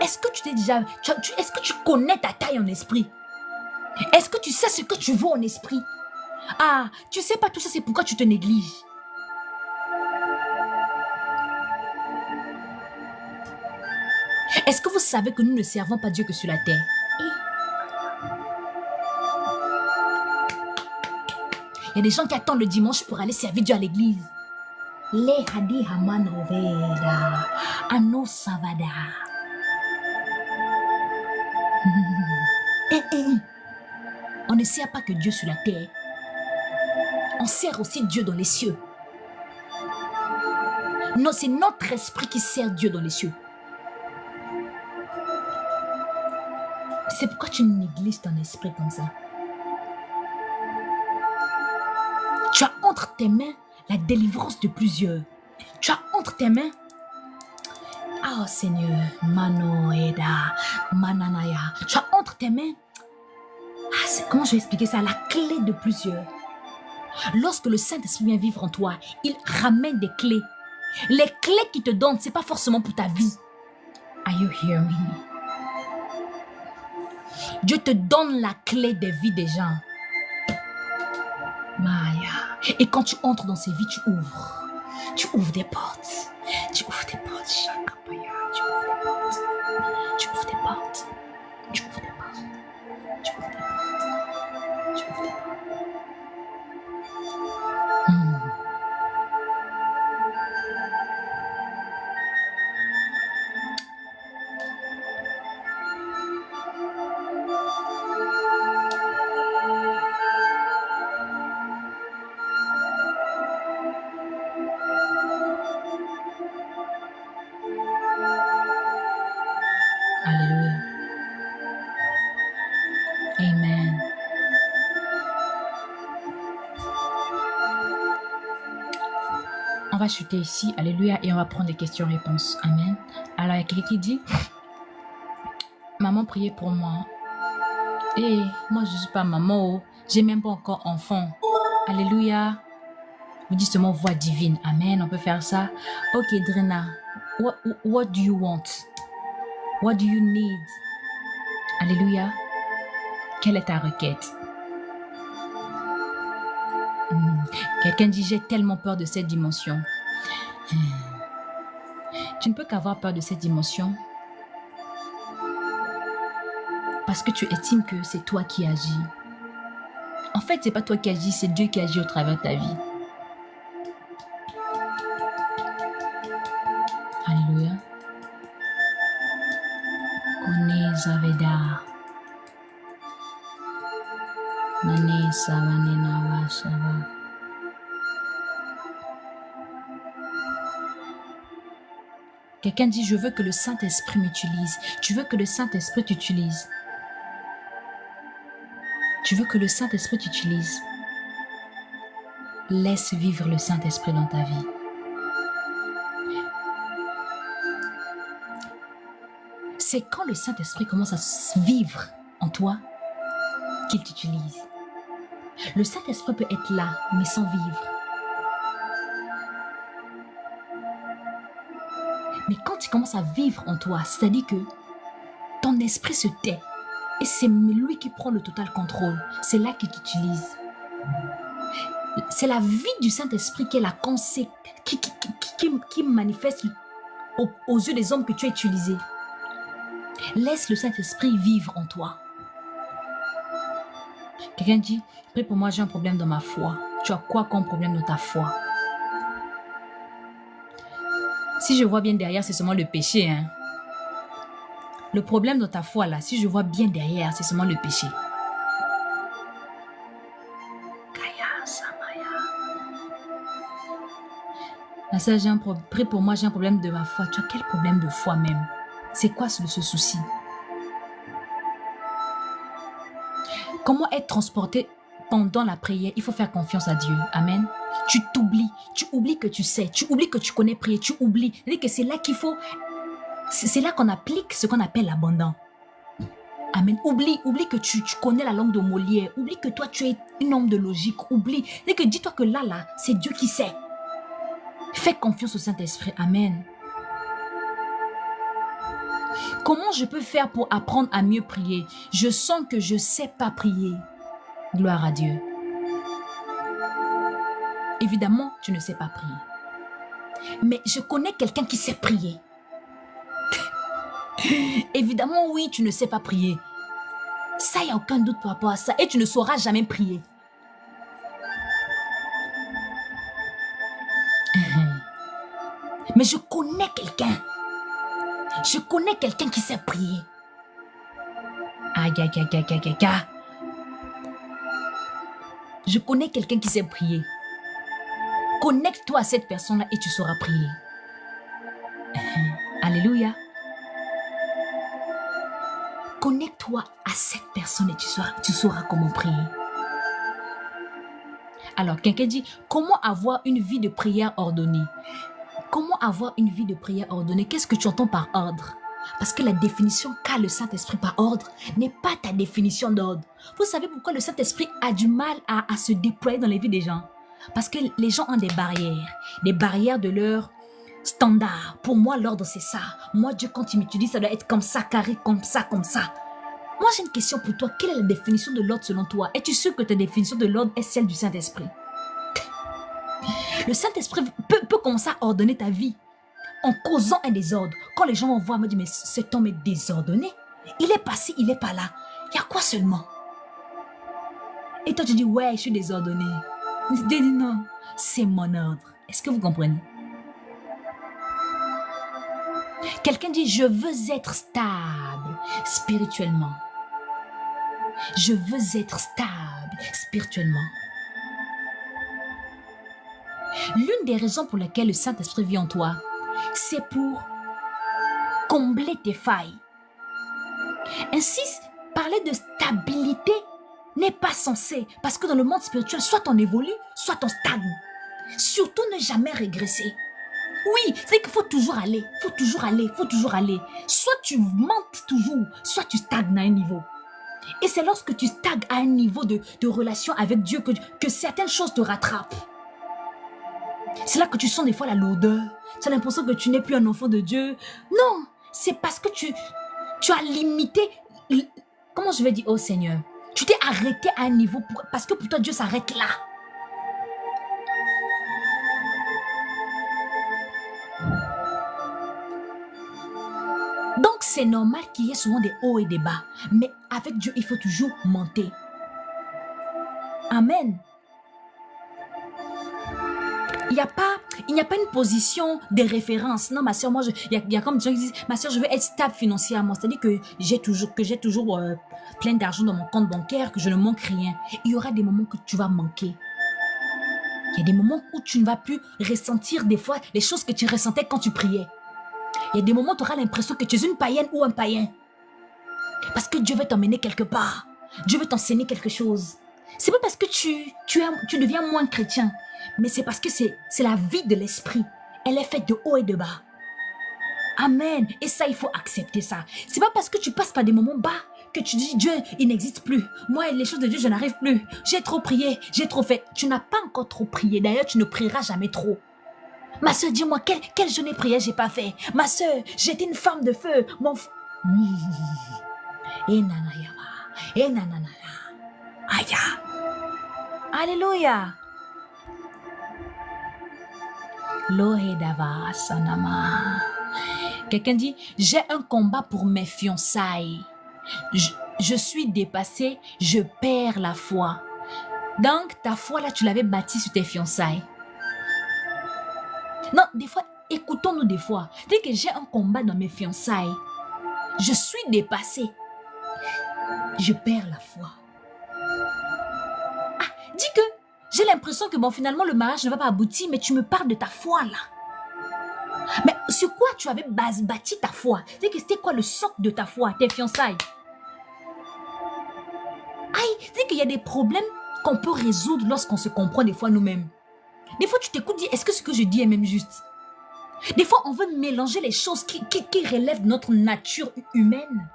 Est-ce que tu t'es déjà... Est-ce que tu connais ta taille en esprit? Est-ce que tu sais ce que tu vaux en esprit? Ah, tu sais pas tout ça, c'est pourquoi tu te négliges. Est-ce que vous savez que nous ne servons pas Dieu que sur la terre? Il y a des gens qui attendent le dimanche pour aller servir Dieu à l'église. Les hadi haman roveda, ano savada. On ne sert pas que Dieu sur la terre. On sert aussi Dieu dans les cieux. Non, c'est notre esprit qui sert Dieu dans les cieux. C'est pourquoi tu négliges ton esprit comme ça. Tu as entre tes mains la délivrance de plusieurs. Tu as entre tes mains... Oh Seigneur, Manoeda, Mananaya. Tu as entre tes mains... comment je vais expliquer ça? La clé de plusieurs. Lorsque le Saint-Esprit vient vivre en toi, il ramène des clés. Les clés qu'il te donne, ce n'est pas forcément pour ta vie. Are you hearing me? Dieu te donne la clé des vies des gens. Maya. Et quand tu entres dans ces vies, tu ouvres. Tu ouvres des portes. Tu ouvres des portes. Shakapaya. Tu ouvres des portes. Tu ouvres des portes. Tu ouvres des portes. Tu ouvres des portes. Tu ouvres des portes. Alléluia. Amen. On va chuter ici, alléluia, et on va prendre des questions-réponses. Amen. Alors, il y a quelqu'un qui dit, maman priez pour moi. Et moi, je ne suis pas maman, j'ai même pas encore enfant. Alléluia. Vous dites seulement voix divine. Amen, on peut faire ça. Ok, Drina, what do you want? What do you need? Alléluia. Quelle est ta requête? Quelqu'un dit, j'ai tellement peur de cette dimension. Tu ne peux qu'avoir peur de cette dimension parce que tu estimes que c'est toi qui agis. En fait, c'est pas toi qui agis, c'est Dieu qui agit au travers de ta vie. Alléluia. Zaveda. Nane savane nawa sava. Quelqu'un dit, je veux que le Saint-Esprit m'utilise. Tu veux que le Saint-Esprit t'utilise. Tu veux que le Saint-Esprit t'utilise. Laisse vivre le Saint-Esprit dans ta vie. C'est quand le Saint-Esprit commence à vivre en toi qu'il t'utilise. Le Saint-Esprit peut être là, mais sans vivre. Mais quand il commence à vivre en toi, c'est-à-dire que ton esprit se tait et c'est lui qui prend le total contrôle. C'est là qu'il t'utilise. C'est la vie du Saint-Esprit qui est la conséquence, qui manifeste aux yeux des hommes que tu as utilisé. Laisse le Saint-Esprit vivre en toi. Quelqu'un dit, prie pour moi, j'ai un problème dans ma foi. Tu as quoi comme problème dans ta foi? Si je vois bien derrière, c'est seulement le péché. Hein? Le problème dans ta foi là, si je vois bien derrière, c'est seulement le péché. La sœur, prie pour moi, j'ai un problème de ma foi. Tu as quel problème de foi même? C'est quoi ce souci? Comment être transporté pendant la prière? Il faut faire confiance à Dieu. Amen. Tu t'oublies. Tu oublies que tu sais. Tu oublies que tu connais prier. Tu oublies. C'est-à-dire que c'est là qu'il faut... C'est là qu'on applique ce qu'on appelle l'abondant. Amen. Oublie que tu connais la langue de Molière. Oublie que toi, tu es un homme de logique. Oublie. C'est que dis-toi que là, c'est Dieu qui sait. Fais confiance au Saint-Esprit. Amen. Comment je peux faire pour apprendre à mieux prier? Je sens que je ne sais pas prier. Gloire à Dieu. Évidemment, tu ne sais pas prier. Mais je connais quelqu'un qui sait prier. Évidemment, oui, tu ne sais pas prier. Ça, il n'y a aucun doute par rapport à ça. Et tu ne sauras jamais prier. Mais je connais quelqu'un. Je connais quelqu'un qui sait prier. Aïe, aïe, aïe, aïe, aïe, aïe, aïe. Je connais quelqu'un qui sait prier. Connecte-toi à cette personne-là et tu sauras prier. Alléluia. Connecte-toi à cette personne et tu sauras comment prier. Alors, quelqu'un dit, comment avoir une vie de prière ordonnée? Comment avoir une vie de prière ordonnée? Qu'est-ce que tu entends par ordre? Parce que la définition qu'a le Saint-Esprit par ordre n'est pas ta définition d'ordre. Vous savez pourquoi le Saint-Esprit a du mal à se déployer dans les vies des gens? Parce que les gens ont des barrières de leur standard. Pour moi, l'ordre, c'est ça. Moi, Dieu, quand il m'utilise, ça doit être comme ça, carré, comme ça, comme ça. Moi, j'ai une question pour toi. Quelle est la définition de l'ordre selon toi? Es-tu sûr que ta définition de l'ordre est celle du Saint-Esprit? Le Saint-Esprit peut commencer à ordonner ta vie en causant un désordre. Quand les gens vont voir, me disent, mais cet homme est désordonné. Il est passé, il n'est pas là. Il y a quoi seulement? Et toi, tu dis, ouais, je suis désordonné. Je dis, non, c'est mon ordre. Est-ce que vous comprenez? Quelqu'un dit, je veux être stable spirituellement. Je veux être stable spirituellement. L'une des raisons pour lesquelles le Saint-Esprit vit en toi, c'est pour combler tes failles. Ainsi, parler de stabilité n'est pas censé, parce que dans le monde spirituel, soit on évolue, soit on stagne. Surtout ne jamais régresser. Oui, c'est qu'il faut toujours aller, faut toujours aller, faut toujours aller. Soit tu montes toujours, soit tu stagnes à un niveau. Et c'est lorsque tu stagnes à un niveau de relation avec Dieu que certaines choses te rattrapent. C'est là que tu sens des fois la lourdeur. Tu as l'impression que tu n'es plus un enfant de Dieu. Non, c'est parce que tu as limité. Comment je vais dire, oh Seigneur, tu t'es arrêté à un niveau parce que pour toi Dieu s'arrête là. Donc c'est normal qu'il y ait souvent des hauts et des bas. Mais avec Dieu, il faut toujours monter. Amen. Il n'y a pas une position de référence. Non, ma soeur, moi, il y a comme des gens qui disent, ma soeur, je veux être stable financièrement. C'est-à-dire que j'ai toujours plein d'argent dans mon compte bancaire, que je ne manque rien. Il y aura des moments que tu vas manquer. Il y a des moments où tu ne vas plus ressentir des fois les choses que tu ressentais quand tu priais. Il y a des moments où tu auras l'impression que tu es une païenne ou un païen. Parce que Dieu veut t'emmener quelque part. Dieu veut t'enseigner quelque chose. C'est pas parce que tu deviens moins chrétien. Mais c'est parce que c'est la vie de l'esprit. Elle est faite de haut et de bas. Amen. Et ça, il faut accepter ça. C'est pas parce que tu passes par des moments bas que tu dis Dieu, il n'existe plus. Moi, les choses de Dieu, je n'arrive plus. J'ai trop prié, j'ai trop fait. Tu n'as pas encore trop prié. D'ailleurs, tu ne prieras jamais trop. Ma soeur, dis-moi, quelle journée prière j'ai pas fait? Ma soeur, j'étais une femme de feu. Et nanayama. Et nananaya. Aya. Alléluia. Lohedava sanama. Quelqu'un dit, j'ai un combat pour mes fiançailles. Je suis dépassé, je perds la foi. Donc, ta foi là, tu l'avais bâtie sur tes fiançailles. Non, des fois, écoutons-nous des fois. Dès que j'ai un combat dans mes fiançailles, Je suis dépassée. Je perds la foi. Ah, dis que j'ai l'impression que bon, finalement, le mariage ne va pas aboutir, mais tu me parles de ta foi là. Mais sur quoi tu avais bâti ta foi? C'était quoi le socle de ta foi, tes fiançailles? Aïe, c'est qu'il y a des problèmes qu'on peut résoudre lorsqu'on se comprend des fois nous-mêmes. Des fois, tu t'écoutes dire, est-ce que ce que je dis est même juste? Des fois, on veut mélanger les choses qui relèvent de notre nature humaine.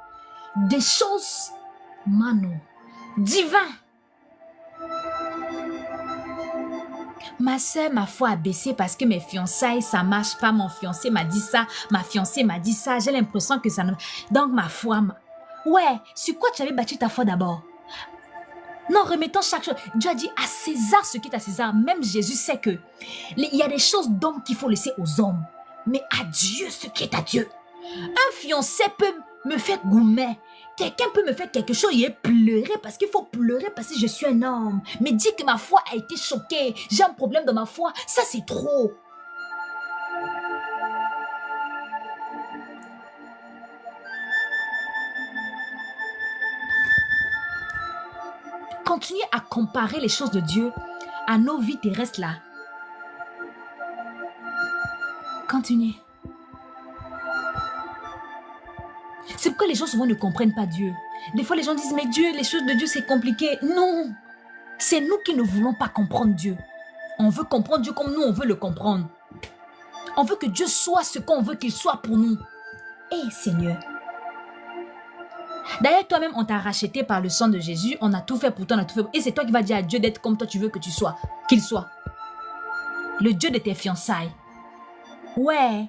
Des choses, mano, divines. Ma soeur, ma foi a baissé parce que mes fiançailles, ça marche pas. Mon fiancé m'a dit ça, ma fiancée m'a dit ça. J'ai l'impression que ça ne... Donc ma foi... Ouais, sur quoi tu avais bâti ta foi d'abord? Non, remettons chaque chose. Dieu a dit à César ce qui est à César. Même Jésus sait que il y a des choses d'hommes qu'il faut laisser aux hommes. Mais à Dieu ce qui est à Dieu. Un fiancé peut me faire gourmet. Quelqu'un peut me faire quelque chose et pleurer parce qu'il faut pleurer parce que je suis un homme. Mais dire que ma foi a été choquée, j'ai un problème dans ma foi, ça c'est trop. Continuez à comparer les choses de Dieu à nos vies terrestres là. Continuez. C'est pourquoi les gens souvent ne comprennent pas Dieu. Des fois les gens disent mais Dieu, les choses de Dieu c'est compliqué. Non, c'est nous qui ne voulons pas comprendre Dieu. On veut comprendre Dieu comme nous on veut le comprendre. On veut que Dieu soit ce qu'on veut qu'il soit pour nous. Eh Seigneur. D'ailleurs toi-même on t'a racheté par le sang de Jésus. On a tout fait pour toi, on a tout fait. Et c'est toi qui vas dire à Dieu d'être comme toi tu veux que tu sois, qu'il soit. Le Dieu de tes fiançailles. Ouais.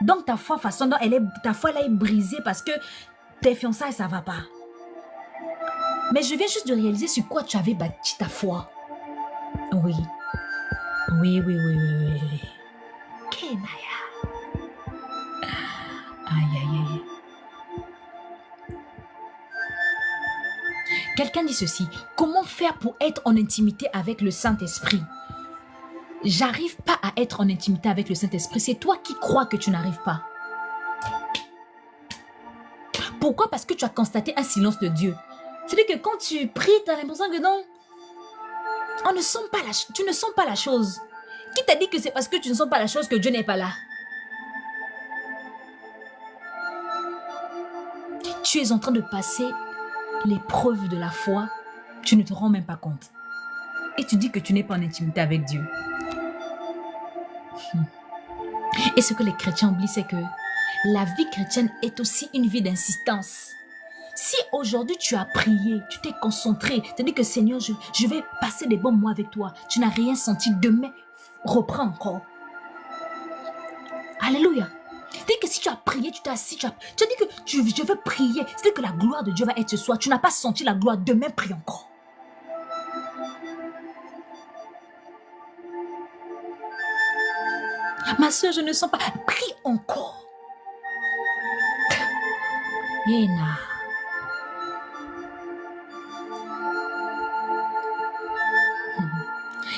Donc ta foi, façon dont ta foi elle est brisée parce que tes fiançailles ça va pas. Mais je viens juste de réaliser sur quoi tu avais bâti ta foi. Oui. Oui. Kenaya. Aïe. Quelqu'un dit ceci. Comment faire pour être en intimité avec le Saint-Esprit? J'arrive pas à être en intimité avec le Saint-Esprit. C'est toi qui crois que tu n'arrives pas. Pourquoi? Parce que tu as constaté un silence de Dieu. C'est-à-dire que quand tu pries, tu as l'impression que non, tu ne sens pas la chose. Qui t'a dit que c'est parce que tu ne sens pas la chose que Dieu n'est pas là? Tu es en train de passer l'épreuve de la foi, tu ne te rends même pas compte. Et tu dis que tu n'es pas en intimité avec Dieu. Et ce que les chrétiens oublient, c'est que la vie chrétienne est aussi une vie d'insistance. Si aujourd'hui tu as prié, tu t'es concentré, tu as dit que Seigneur, je vais passer des bons mois avec toi, tu n'as rien senti, demain, reprends encore. Alléluia. C'est-à-dire que si tu as prié, tu t'es assis, tu as dit que je veux prier, c'est-à-dire que la gloire de Dieu va être ce soir, tu n'as pas senti la gloire, demain prie encore. Ma soeur, je ne sens pas, prie encore. Yéna.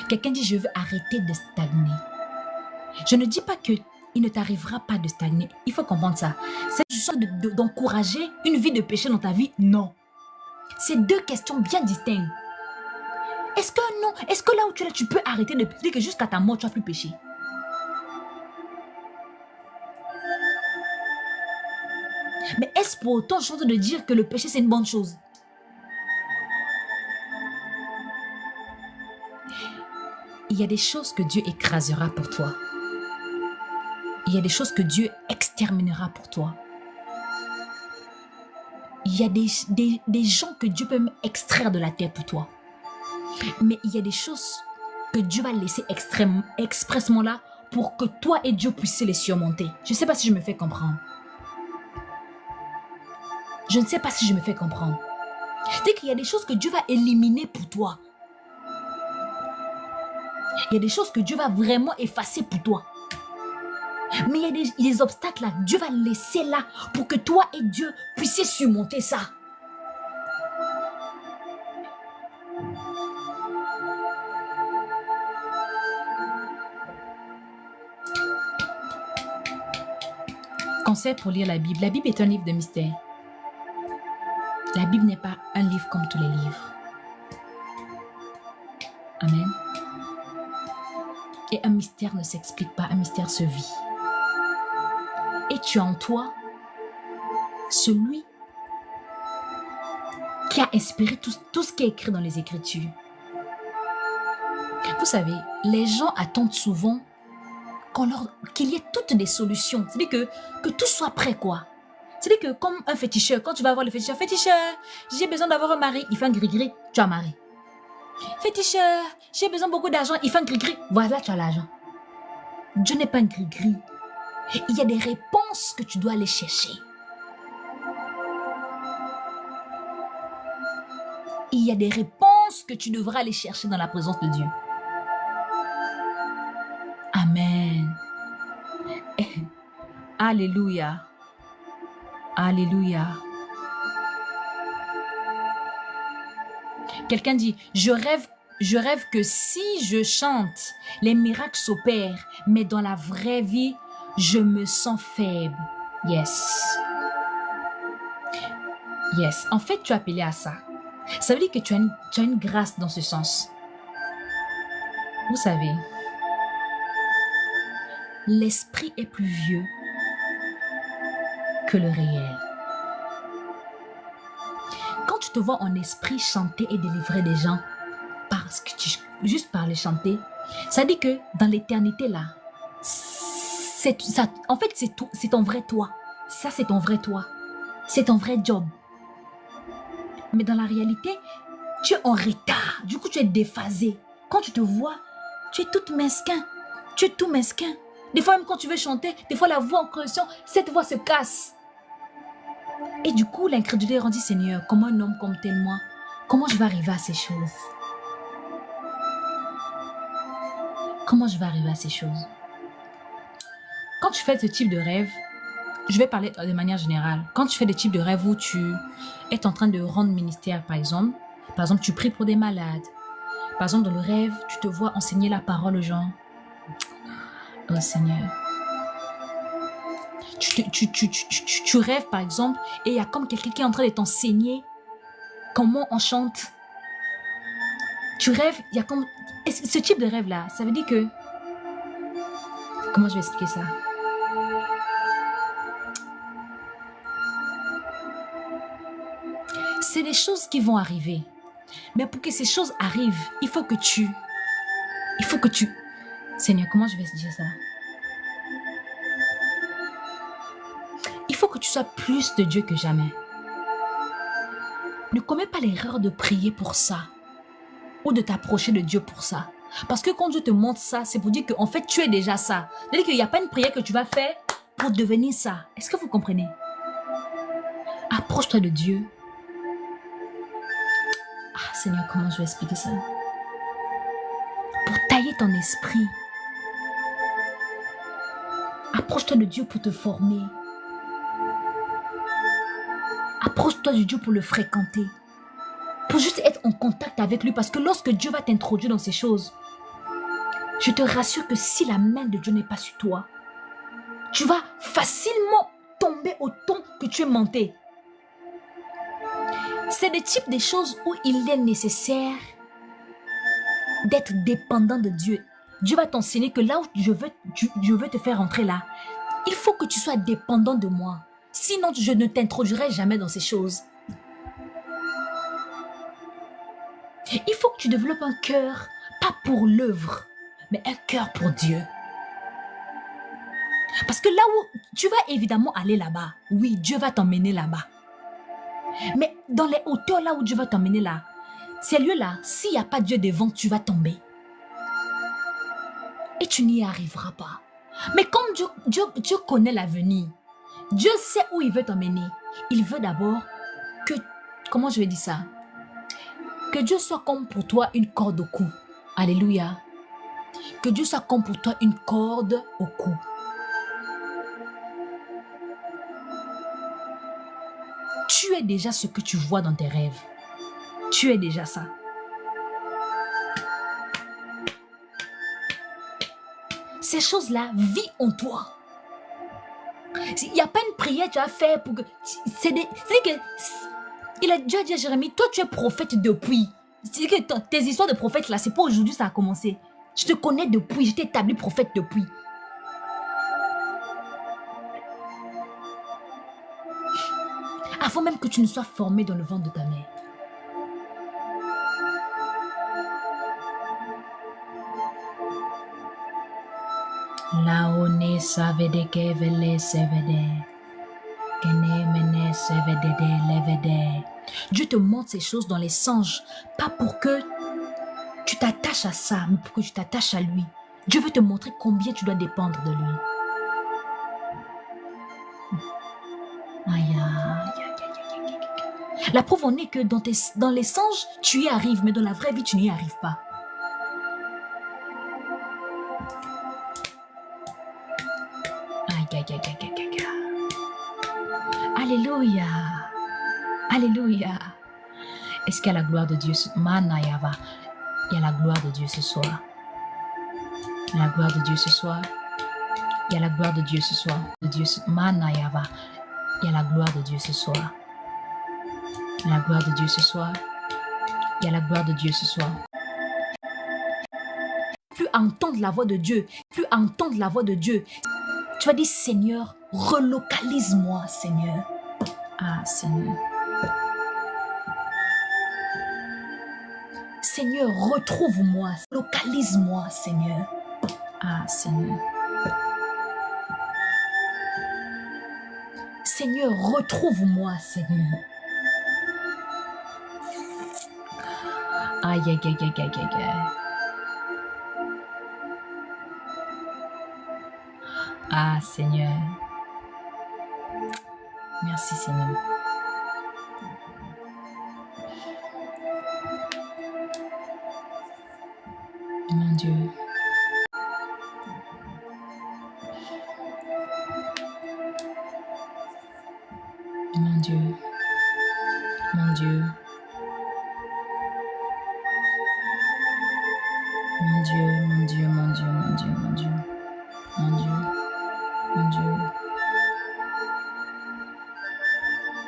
Quelqu'un dit, je veux arrêter de stagner. Je ne dis pas que il ne t'arrivera pas de stagner. Il faut comprendre ça. C'est juste d'encourager une vie de péché dans ta vie? Non. C'est deux questions bien distinctes. Est-ce que non? Est-ce que là où tu es là, tu peux arrêter de pécher que jusqu'à ta mort, tu vas plus pécher? Mais est-ce pour autant chose de dire que le péché c'est une bonne chose? Il y a des choses que Dieu écrasera pour toi. Il y a des choses que Dieu exterminera pour toi. Il y a des gens que Dieu peut extraire de la terre pour toi. Mais il y a des choses que Dieu va laisser expressement là pour que toi et Dieu puissiez les surmonter. Je ne sais pas si je me fais comprendre. Je ne sais pas si je me fais comprendre. C'est qu'il y a des choses que Dieu va éliminer pour toi. Il y a des choses que Dieu va vraiment effacer pour toi. Mais il y a des obstacles là, Dieu va laisser là pour que toi et Dieu puissiez surmonter ça. Conseil pour lire la Bible. La Bible est un livre de mystère. La Bible n'est pas un livre comme tous les livres. Amen. Et un mystère ne s'explique pas, un mystère se vit. Et tu as en toi celui qui a inspiré tout ce qui est écrit dans les Écritures. Vous savez, les gens attendent souvent qu'il y ait toutes des solutions. C'est-à-dire que tout soit prêt, quoi. C'est-à-dire que comme un féticheur, quand tu vas voir le féticheur, j'ai besoin d'avoir un mari, il fait un gris-gris, tu as un mari. Féticheur, j'ai besoin beaucoup d'argent, il fait un gris-gris, voilà, tu as l'argent. Dieu n'est pas un gris-gris. Il y a des réponses que tu dois aller chercher. Il y a des réponses que tu devras aller chercher dans la présence de Dieu. Amen. Alléluia. Alléluia. Quelqu'un dit, je rêve que si je chante, les miracles s'opèrent, mais dans la vraie vie, je me sens faible. Yes. Yes. En fait, tu es appelé à ça. Ça veut dire que tu as une grâce dans ce sens. Vous savez, l'esprit est plus vieux que le réel. Quand tu te vois en esprit chanter et délivrer des gens, juste par le chanter, ça dit que dans l'éternité là, en fait c'est ton vrai toi. Ça c'est ton vrai toi. C'est ton vrai job. Mais dans la réalité, tu es en retard. Du coup, tu es déphasé. Quand tu te vois, tu es toute mesquin. Tu es tout mesquin. Des fois, même quand tu veux chanter, des fois, la voix en correction, cette voix se casse. Et du coup, l'incrédulité rendit Seigneur, comment un homme comme tel moi, comment je vais arriver à ces choses? Comment je vais arriver à ces choses? Quand tu fais ce type de rêve, je vais parler de manière générale. Quand tu fais des types de rêves où tu es en train de rendre ministère, par exemple, tu pries pour des malades. Par exemple, dans le rêve, tu te vois enseigner la parole aux gens. Oh Seigneur. Tu rêves, par exemple, et il y a comme quelqu'un qui est en train de t'enseigner comment on chante. Tu rêves, il y a comme... Ce type de rêve-là, ça veut dire que... Comment je vais expliquer ça? C'est des choses qui vont arriver. Mais pour que ces choses arrivent, il faut que tu... Seigneur, comment je vais dire ça? Il faut que tu sois plus de Dieu que jamais. Ne commets pas l'erreur de prier pour ça. Ou de t'approcher de Dieu pour ça. Parce que quand Dieu te montre ça, c'est pour dire qu'en fait, tu es déjà ça. C'est-à-dire qu'il n'y a pas une prière que tu vas faire pour devenir ça. Est-ce que vous comprenez? Approche-toi de Dieu. Ah, Seigneur, comment je vais expliquer ça? Pour tailler ton esprit. Approche-toi de Dieu pour te former. Approche-toi de Dieu pour le fréquenter. Pour juste être en contact avec lui. Parce que lorsque Dieu va t'introduire dans ces choses, je te rassure que si la main de Dieu n'est pas sur toi, tu vas facilement tomber au ton que tu es monté. C'est des types de choses où il est nécessaire d'être dépendant de Dieu. Dieu va t'enseigner que là où je veux te faire entrer là, il faut que tu sois dépendant de moi. Sinon, je ne t'introduirai jamais dans ces choses. Il faut que tu développes un cœur, pas pour l'œuvre, mais un cœur pour Dieu. Parce que là où tu vas évidemment aller là-bas, oui, Dieu va t'emmener là-bas. Mais dans les hauteurs là où Dieu va t'emmener là, ces lieux-là, s'il n'y a pas Dieu devant, tu vas tomber. Et tu n'y arriveras pas. Mais comme Dieu connaît l'avenir, Dieu sait où il veut t'emmener. Il veut d'abord que, comment je vais dire ça? Que Dieu soit comme pour toi une corde au cou. Alléluia. Que Dieu soit comme pour toi une corde au cou. Tu es déjà ce que tu vois dans tes rêves. Tu es déjà ça. Ces choses-là vivent en toi. Il n'y a pas une prière que tu as fait pour que... C'est que... Il a déjà dit à Jérémie, toi tu es prophète depuis. C'est que tes histoires de prophète là, c'est pas aujourd'hui ça a commencé. Je te connais depuis, je t'ai établi prophète depuis. Avant même que tu ne sois formé dans le ventre de ta mère. Laone savede kevele sevede. Kene mene sevede levede. Dieu te montre ces choses dans les songes, pas pour que tu t'attaches à ça, mais pour que tu t'attaches à lui. Dieu veut te montrer combien tu dois dépendre de lui. Aïe, aïe, aïe, aïe, aïe, aïe. La preuve en est que dans les songes, tu y arrives, mais dans la vraie vie, tu n'y arrives pas. Aïe, aïe, aïe, aïe, aïe, aïe. Alléluia. Alléluia. Est-ce qu'il y a la gloire de Dieu? Manayava. Il y a la gloire de Dieu ce soir. Il y a la gloire de Dieu ce soir. Il y a la gloire de Dieu ce soir. De Dieu, Manayava. Il y a la gloire de Dieu ce soir. Il y a la gloire de Dieu ce soir. Il y a la gloire de Dieu ce soir. Plus entendre la voix de Dieu. Plus entendre la voix de Dieu. Tu vas dire, Seigneur, relocalise-moi, Seigneur. Ah, Seigneur. Seigneur, retrouve-moi. Localise-moi, Seigneur. Ah, Seigneur. Seigneur, retrouve-moi, Seigneur. Aïe, aïe, aïe, aïe, aïe, aïe, aïe. Ah, Seigneur. Merci, Seigneur. Mon Dieu. Mon Dieu. Mon Dieu. Mon Dieu, mon Dieu, mon Dieu, mon Dieu, mon Dieu. Mon Dieu. Mon Dieu.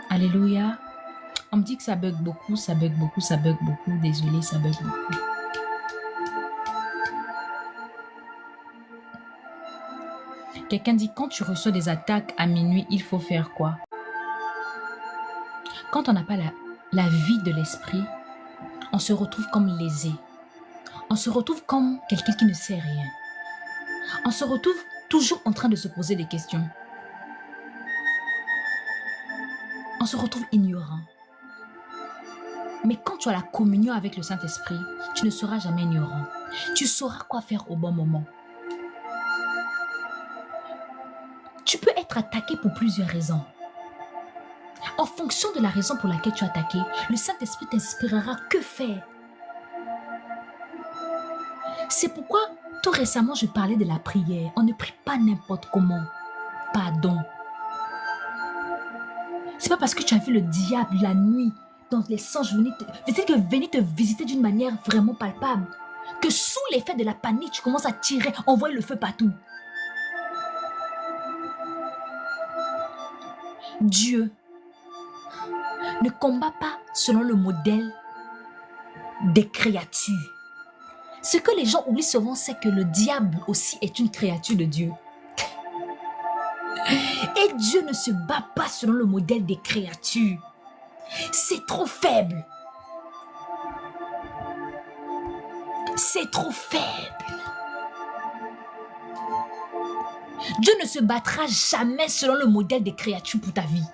Alléluia. On me dit que ça bug beaucoup, ça bug beaucoup, ça bug beaucoup. Désolé, ça bug beaucoup. Quelqu'un dit, quand tu reçois des attaques à minuit, il faut faire quoi? Quand on n'a pas la vie de l'esprit, on se retrouve comme lésé. On se retrouve comme quelqu'un qui ne sait rien. On se retrouve toujours en train de se poser des questions. On se retrouve ignorant. Mais quand tu as la communion avec le Saint-Esprit, tu ne seras jamais ignorant. Tu sauras quoi faire au bon moment. Tu peux être attaqué pour plusieurs raisons. En fonction de la raison pour laquelle tu es attaqué, le Saint-Esprit t'inspirera que faire. C'est pourquoi tout récemment je parlais de la prière. On ne prie pas n'importe comment. Pardon. C'est pas parce que tu as vu le diable la nuit dans les songes venir te visiter d'une manière vraiment palpable que sous l'effet de la panique tu commences à tirer, envoyer le feu partout. Dieu ne combat pas selon le modèle des créatures. Ce que les gens oublient souvent, c'est que le diable aussi est une créature de Dieu. Et Dieu ne se bat pas selon le modèle des créatures. C'est trop faible. C'est trop faible. Dieu ne se battra jamais selon le modèle des créatures pour ta vie.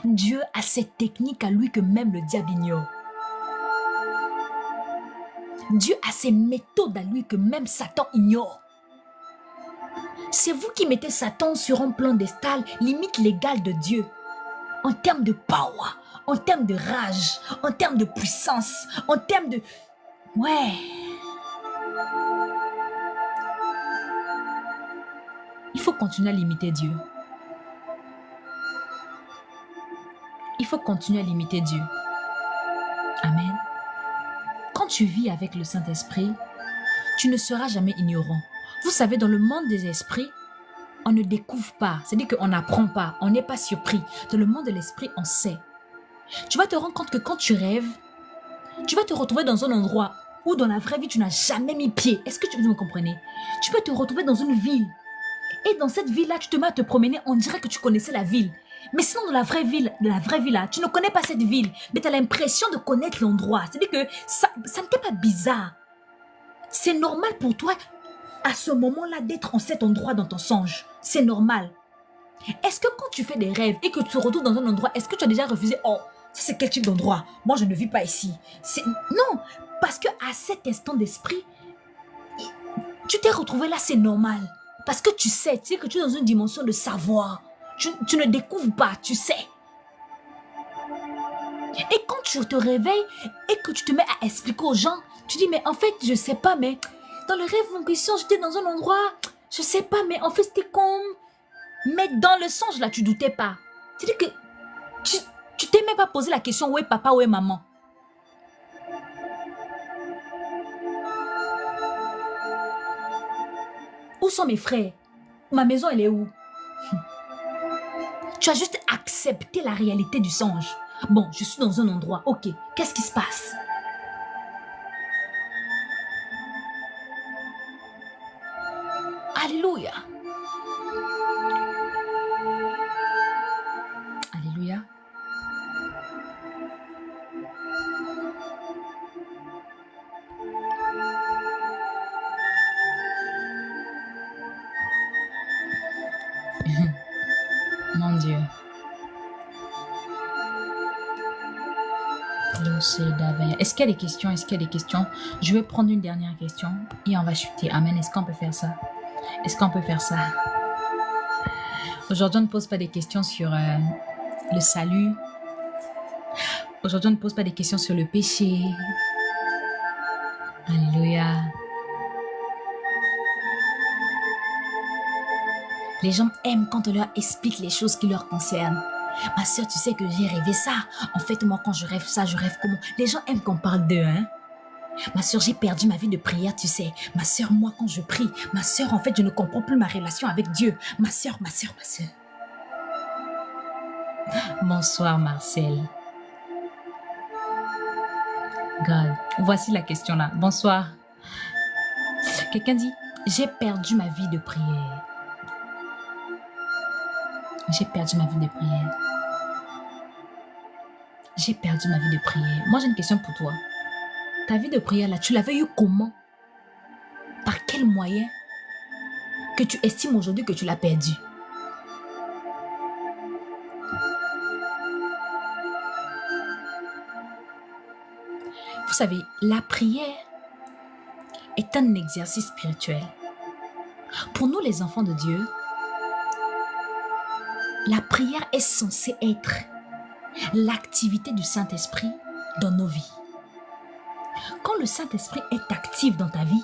Dieu a cette technique à lui que même le diable ignore. Dieu a ses méthodes à lui que même Satan ignore. C'est vous qui mettez Satan sur un plan d'estal limite l'égal de Dieu. En termes de power, en termes de rage, en termes de puissance, en termes de... Ouais. Il faut continuer à limiter Dieu. Il faut continuer à limiter Dieu. Amen. Quand tu vis avec le Saint-Esprit, tu ne seras jamais ignorant. Vous savez, dans le monde des esprits, on ne découvre pas, c'est-à-dire qu'on n'apprend pas, on n'est pas surpris. Dans le monde de l'esprit, on sait. Tu vas te rendre compte que quand tu rêves, tu vas te retrouver dans un endroit où dans la vraie vie, tu n'as jamais mis pied. Est-ce que vous me comprenez? Tu peux te retrouver dans une ville. Et dans cette ville-là, tu te mets à te promener, on dirait que tu connaissais la ville. Mais sinon, dans la vraie ville là, tu ne connais pas cette ville, mais tu as l'impression de connaître l'endroit. C'est-à-dire que ça ne t'est pas bizarre. C'est normal pour toi, à ce moment-là, d'être en cet endroit dans ton songe. C'est normal. Est-ce que quand tu fais des rêves et que tu te retrouves dans un endroit, est-ce que tu as déjà refusé? Oh, ça c'est quel type d'endroit? Moi, je ne vis pas ici. Non, parce qu'à cet instant d'esprit, tu t'es retrouvé là, c'est normal. Parce que tu sais que tu es dans une dimension de savoir. Tu ne découvres pas, tu sais. Et quand tu te réveilles et que tu te mets à expliquer aux gens, tu dis, mais en fait, je sais pas, mais dans le rêve en question, j'étais dans un endroit, je sais pas, mais en fait, c'était comme... Mais dans le songe, là, tu doutais pas. C'est-à-dire que tu t'es même pas posé la question, où est papa, où est maman? Où sont mes frères? Ma maison, elle est où? Tu as juste accepté la réalité du songe. Bon, je suis dans un endroit, ok, qu'est-ce qui se passe? Alléluia. Alléluia. Mon Dieu. Est-ce qu'il y a des questions? Est-ce qu'il y a des questions? Je vais prendre une dernière question et on va chuter. Amen. Est-ce qu'on peut faire ça? Est-ce qu'on peut faire ça? Aujourd'hui, on ne pose pas des questions sur le salut. Aujourd'hui, on ne pose pas des questions sur le péché. Alléluia. Les gens aiment quand on leur explique les choses qui leur concernent. Ma soeur, tu sais que j'ai rêvé ça. En fait, moi, quand je rêve ça, je rêve comment? Les gens aiment qu'on parle d'eux, hein? Ma soeur, j'ai perdu ma vie de prière, tu sais. Ma soeur, moi, quand je prie, ma soeur, en fait, je ne comprends plus ma relation avec Dieu. Ma soeur, ma soeur, ma soeur. Bonsoir, Marcel. God. Voici la question là. Bonsoir. Quelqu'un dit, j'ai perdu ma vie de prière. J'ai perdu ma vie de prière. J'ai perdu ma vie de prière. Moi, j'ai une question pour toi. Ta vie de prière, là, tu l'avais eu comment? Par quel moyen que tu estimes aujourd'hui que tu l'as perdue? Vous savez, la prière est un exercice spirituel. Pour nous, les enfants de Dieu, la prière est censée être l'activité du Saint-Esprit dans nos vies. Quand le Saint-Esprit est actif dans ta vie,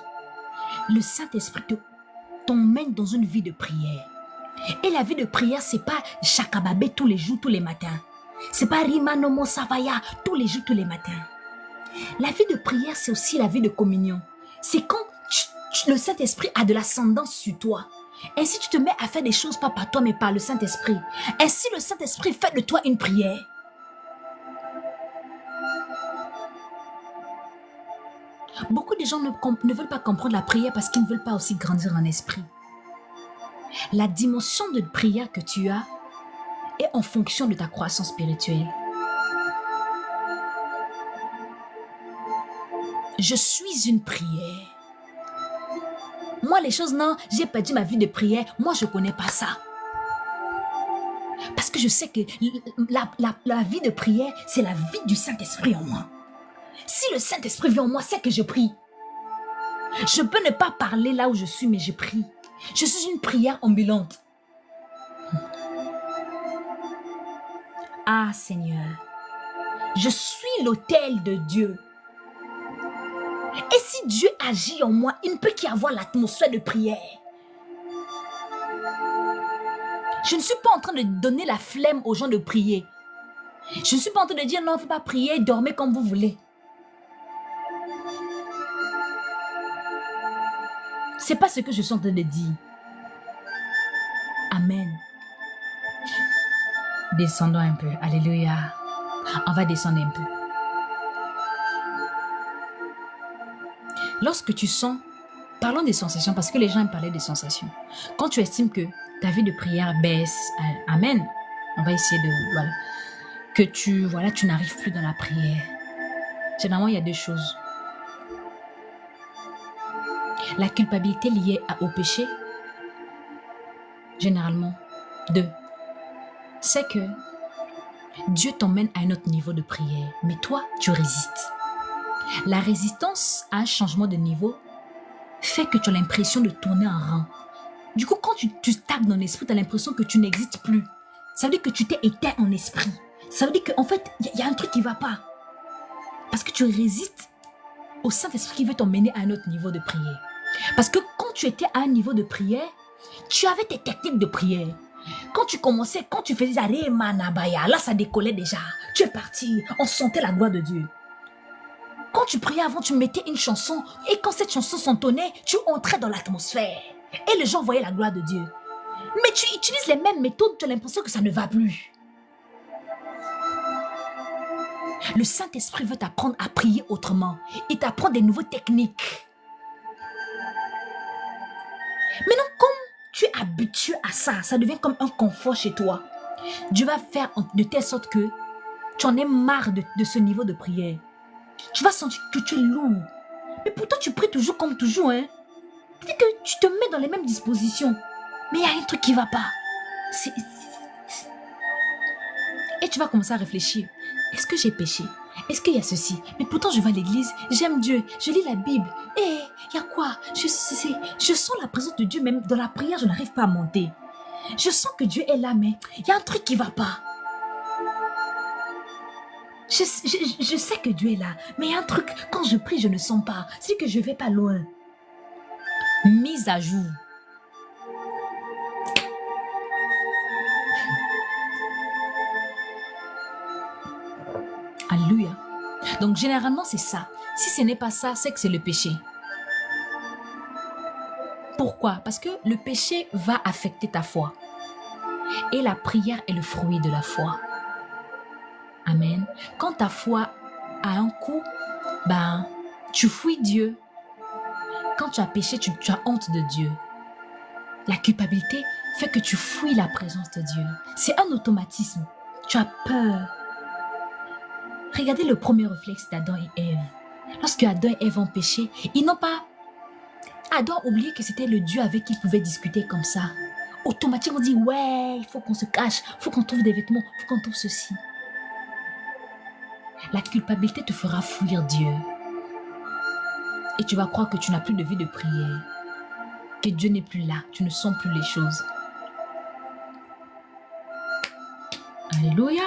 le Saint-Esprit t'emmène dans une vie de prière. Et la vie de prière, c'est pas chakababé tous les jours, tous les matins. C'est pas rimanomo savaya tous les jours, tous les matins. La vie de prière, c'est aussi la vie de communion. C'est quand le Saint-Esprit a de l'ascendance sur toi. Ainsi, tu te mets à faire des choses pas par toi, mais par le Saint-Esprit. Ainsi, le Saint-Esprit fait de toi une prière. Beaucoup de gens ne veulent pas comprendre la prière parce qu'ils ne veulent pas aussi grandir en esprit. La dimension de prière que tu as est en fonction de ta croissance spirituelle. Je suis une prière. Moi, les choses, non, j'ai perdu ma vie de prière. Moi, je ne connais pas ça. Parce que je sais que la vie de prière, c'est la vie du Saint-Esprit en moi. Si le Saint-Esprit vient en moi, c'est que je prie. Je peux ne pas parler là où je suis, mais je prie. Je suis une prière ambulante. Ah, Seigneur, je suis l'autel de Dieu. Et si Dieu agit en moi, il ne peut qu'y avoir l'atmosphère de prière. Je ne suis pas en train de donner la flemme aux gens de prier. Je ne suis pas en train de dire non, il ne faut pas prier, dormez comme vous voulez. C'est pas ce que je suis en train de dire. Amen. Descendons un peu. Alléluia. On va descendre un peu. Lorsque tu sens, parlons des sensations parce que les gens aiment parler des sensations. Quand tu estimes que ta vie de prière baisse, amen, on va essayer de, voilà, que tu n'arrives plus dans la prière. Généralement, il y a deux choses. La culpabilité liée au péché, généralement. Deux, c'est que Dieu t'emmène à un autre niveau de prière, mais toi, tu résistes. La résistance à un changement de niveau fait que tu as l'impression de tourner en rang. Du coup, quand tu stagnes dans l'esprit, tu as l'impression que tu n'existes plus. Ça veut dire que tu t'es éteint en esprit. Ça veut dire qu'en fait, il y a un truc qui ne va pas. Parce que tu résistes au Saint-Esprit qui veut t'emmener à un autre niveau de prière. Parce que quand tu étais à un niveau de prière, tu avais tes techniques de prière. Quand tu commençais, quand tu faisais Manabaya, là ça décollait déjà. Tu es parti, on sentait la gloire de Dieu. Quand tu priais avant, tu mettais une chanson et quand cette chanson s'entonnait, tu entrais dans l'atmosphère. Et les gens voyaient la gloire de Dieu. Mais tu utilises les mêmes méthodes, tu as l'impression que ça ne va plus. Le Saint-Esprit veut t'apprendre à prier autrement. Il t'apprend des nouvelles techniques. Maintenant, comme tu es habitué à ça, ça devient comme un confort chez toi. Dieu va faire de telle sorte que tu en aies marre de ce niveau de prière. Tu vas sentir que tu es lourd. Mais pourtant, tu pries toujours comme toujours. Hein? C'est que tu te mets dans les mêmes dispositions. Mais il y a un truc qui ne va pas. Et tu vas commencer à réfléchir. Est-ce que j'ai péché? Est-ce qu'il y a ceci? Mais pourtant, je vais à l'église, j'aime Dieu, je lis la Bible. Et il y a quoi? Je sens la présence de Dieu, même dans la prière, je n'arrive pas à monter. Je sens que Dieu est là, mais il y a un truc qui ne va pas. Je sais que Dieu est là, mais il y a un truc, quand je prie, je ne sens pas. C'est que je ne vais pas loin. Mise à jour. Alléluia. Donc généralement c'est ça. Si ce n'est pas ça, c'est que c'est le péché. Pourquoi? Parce que le péché va affecter ta foi. Et la prière est le fruit de la foi. Amen. Quand ta foi a un coup, tu fuis Dieu. Quand tu as péché, tu as honte de Dieu. La culpabilité fait que tu fuis la présence de Dieu. C'est un automatisme. Tu as peur. Regardez le premier réflexe d'Adam et Ève. Lorsque Adam et Ève ont péché, ils n'ont pas... Adam a oublié que c'était le Dieu avec qui ils pouvaient discuter comme ça. Automatiquement, on dit, ouais, il faut qu'on se cache, il faut qu'on trouve des vêtements, il faut qu'on trouve ceci. La culpabilité te fera fuir Dieu. Et tu vas croire que tu n'as plus de vie de prière. Que Dieu n'est plus là, tu ne sens plus les choses. Alléluia.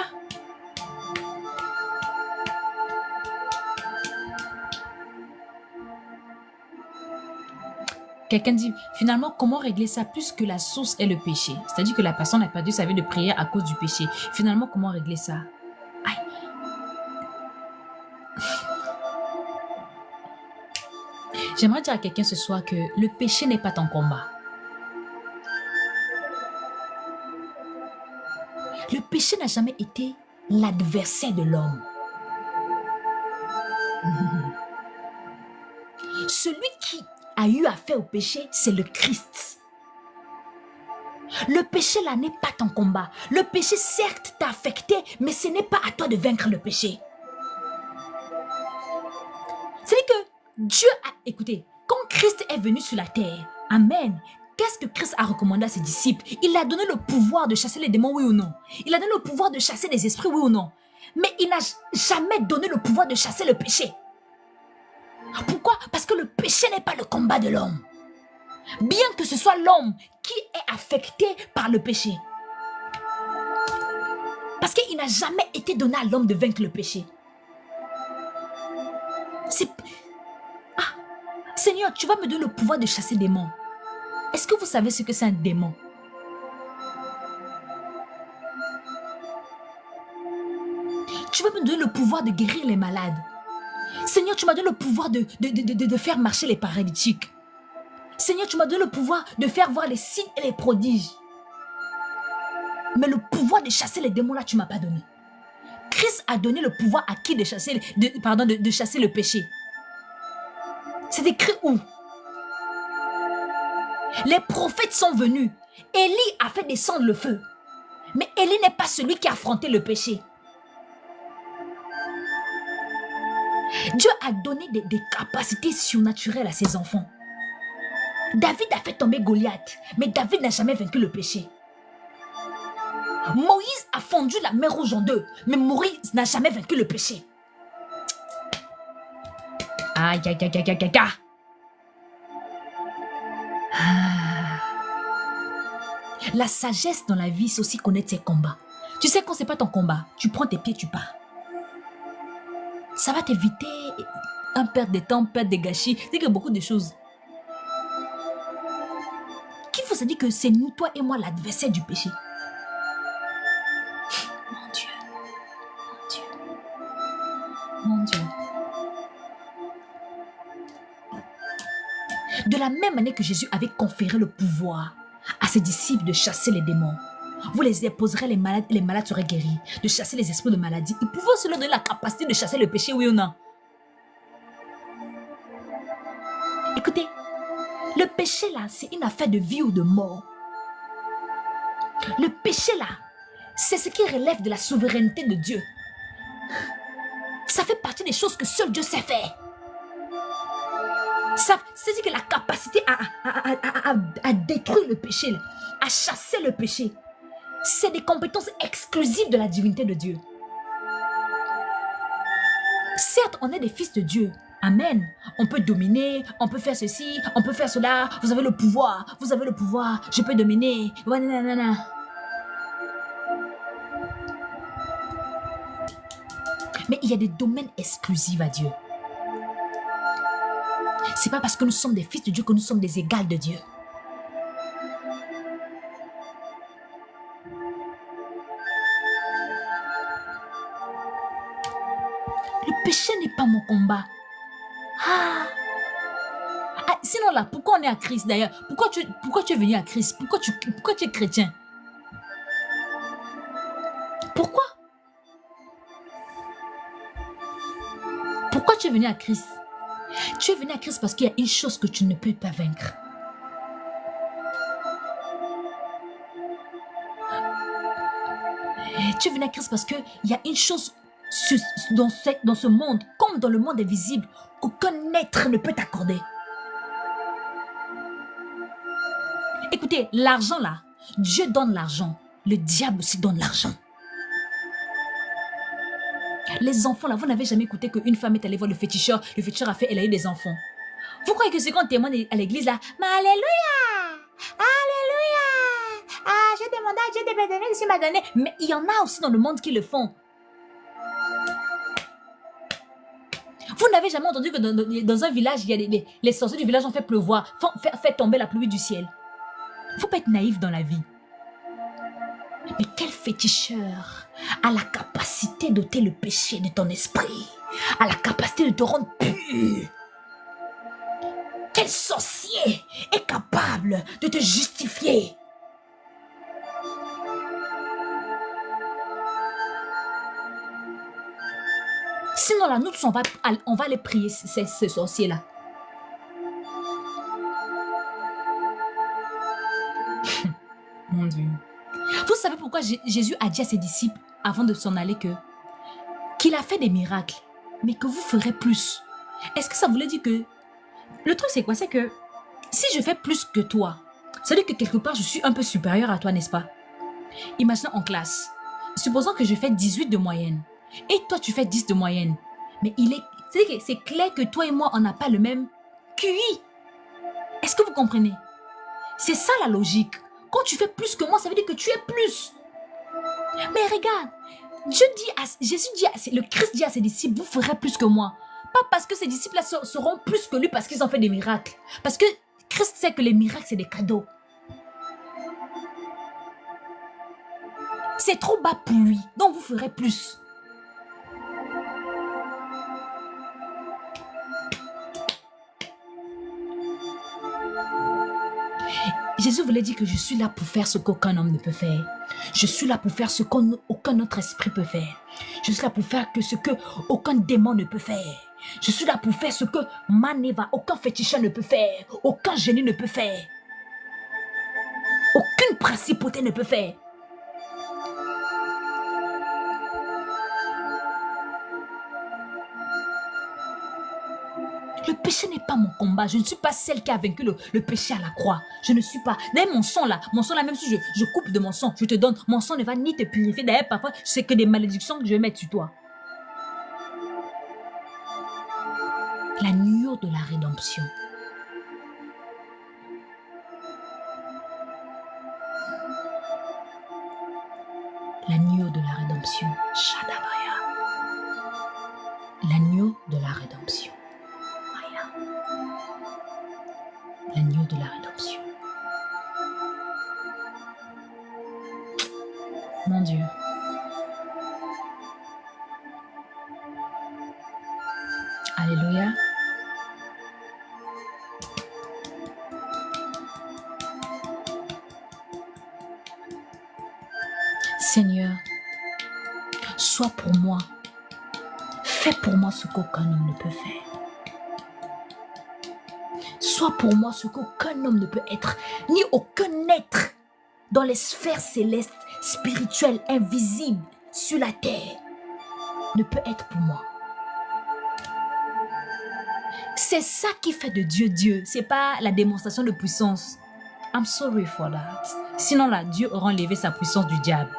Quelqu'un dit, finalement, comment régler ça puisque la source est le péché? C'est-à-dire que la personne a perdu sa vie de prière à cause du péché. Finalement, comment régler ça? Aïe. J'aimerais dire à quelqu'un ce soir que le péché n'est pas ton combat. Le péché n'a jamais été l'adversaire de l'homme. Celui qui a eu affaire au péché, c'est le Christ. Le péché là n'est pas ton combat. Le péché certes t'a affecté, mais ce n'est pas à toi de vaincre le péché. C'est-à-dire que Dieu a... Écoutez, quand Christ est venu sur la terre, amen, qu'est-ce que Christ a recommandé à ses disciples? Il a donné le pouvoir de chasser les démons, oui ou non? Il a donné le pouvoir de chasser les esprits, oui ou non? Mais il n'a jamais donné le pouvoir de chasser le péché. Pourquoi? Parce que le péché n'est pas le combat de l'homme. Bien que ce soit l'homme qui est affecté par le péché. Parce qu'il n'a jamais été donné à l'homme de vaincre le péché. Seigneur, tu vas me donner le pouvoir de chasser des démons. Est-ce que vous savez ce que c'est un démon? Tu vas me donner le pouvoir de guérir les malades. Seigneur, tu m'as donné le pouvoir de faire marcher les paralytiques. Seigneur, tu m'as donné le pouvoir de faire voir les signes et les prodiges. Mais le pouvoir de chasser les démons là, tu ne m'as pas donné. Christ a donné le pouvoir à qui de chasser, de chasser le péché. C'est écrit où? Les prophètes sont venus. Élie a fait descendre le feu. Mais Élie n'est pas celui qui a affronté le péché. Dieu a donné des capacités surnaturelles à ses enfants. David a fait tomber Goliath, mais David n'a jamais vaincu le péché. Moïse a fondu la mer Rouge en deux, mais Moïse n'a jamais vaincu le péché. Aïe, aïe, aïe, aïe, aïe, aïe. La sagesse dans la vie, c'est aussi connaître ses combats. Tu sais, quand c'est pas ton combat, tu prends tes pieds, tu pars. Ça va t'éviter un perte de temps, perte de gâchis, c'est que beaucoup de choses. Qui vous a dit que c'est nous, toi et moi, l'adversaire du péché? Mon Dieu, mon Dieu, mon Dieu. De la même manière que Jésus avait conféré le pouvoir à ses disciples de chasser les démons, vous les déposerez les malades seraient guéris, de chasser les esprits de maladie. Ils pouvaient aussi leur donner la capacité de chasser le péché, oui ou non? Écoutez, le péché là, c'est une affaire de vie ou de mort. Le péché là, c'est ce qui relève de la souveraineté de Dieu. Ça fait partie des choses que seul Dieu sait faire. Ça, c'est-à-dire que la capacité à détruire le péché, à chasser le péché, c'est des compétences exclusives de la divinité de Dieu. Certes, on est des fils de Dieu. Amen. On peut dominer, on peut faire ceci, on peut faire cela. Vous avez le pouvoir, je peux dominer. Mais il y a des domaines exclusifs à Dieu. C'est pas parce que nous sommes des fils de Dieu que nous sommes des égales de Dieu. Le péché n'est pas mon combat. Sinon là, pourquoi on est à Christ d'ailleurs? Pourquoi tu es venu à Christ? Pourquoi tu es chrétien? Pourquoi? Pourquoi tu es venu à Christ? Tu es venu à Christ parce qu'il y a une chose que tu ne peux pas vaincre. Tu es venu à Christ parce qu'il y a une chose dans ce monde, comme dans le monde invisible, qu'aucun être ne peut t'accorder. Écoutez, l'argent là, Dieu donne l'argent. Le diable aussi donne l'argent. Les enfants là, vous n'avez jamais écouté qu'une femme est allée voir le féticheur elle a eu des enfants. Vous croyez que c'est quand on témoigne à l'église là, mais alléluia, alléluia, j'ai demandé à Dieu de me donner ce qu'il m'a donné. Mais il y en a aussi dans le monde qui le font. Vous n'avez jamais entendu que dans un village, il y a les sorciers du village ont fait pleuvoir, fait tomber la pluie du ciel. Il ne faut pas être naïf dans la vie. Mais quel féticheur a la capacité d'ôter le péché de ton esprit, a la capacité de te rendre pur? Quel sorcier est capable de te justifier? Sinon là, nous tous, on va aller prier ces sorciers-là. Mon Dieu. Vous savez pourquoi Jésus a dit à ses disciples, avant de s'en aller, qu'il a fait des miracles, mais que vous ferez plus? Est-ce que ça voulait dire que... Le truc, c'est quoi? C'est que si je fais plus que toi, ça veut dire que quelque part, je suis un peu supérieur à toi, n'est-ce pas? Imaginons en classe. Supposons que je fais 18 de moyenne. Et toi, tu fais 10 de moyenne. Mais c'est clair que toi et moi, on n'a pas le même QI. Est-ce que vous comprenez? C'est ça la logique. Quand tu fais plus que moi, ça veut dire que tu es plus. Mais regarde, le Christ dit à ses disciples, vous ferez plus que moi. Pas parce que ses disciples seront plus que lui parce qu'ils ont fait des miracles. Parce que Christ sait que les miracles, c'est des cadeaux. C'est trop bas pour lui, donc vous ferez plus. Jésus voulait dire que je suis là pour faire ce qu'aucun homme ne peut faire. Je suis là pour faire ce qu'aucun autre esprit peut faire. Je suis là pour faire ce que aucun démon ne peut faire. Je suis là pour faire ce que Maneva, aucun féticheur ne peut faire. Aucun génie ne peut faire. Aucune principauté ne peut faire. Le péché n'est pas mon combat. Je ne suis pas celle qui a vaincu le péché à la croix. Je ne suis pas. D'ailleurs, mon sang là, même si je coupe de mon sang, je te donne, mon sang ne va ni te purifier. D'ailleurs, parfois, c'est que des malédictions que je vais mettre sur toi. L'agneau de la rédemption. L'agneau de la rédemption. Shadabaya. L'agneau de la rédemption. L'agneau de la rédemption. Mon Dieu. Alléluia. Seigneur, sois pour moi. Fais pour moi ce qu'aucun homme ne peut faire. Sois pour moi ce qu'aucun homme ne peut être, ni aucun être dans les sphères célestes, spirituelles, invisibles, sur la terre, ne peut être pour moi. C'est ça qui fait de Dieu Dieu. C'est pas la démonstration de puissance. I'm sorry for that. Sinon là, Dieu aura enlevé sa puissance du diable.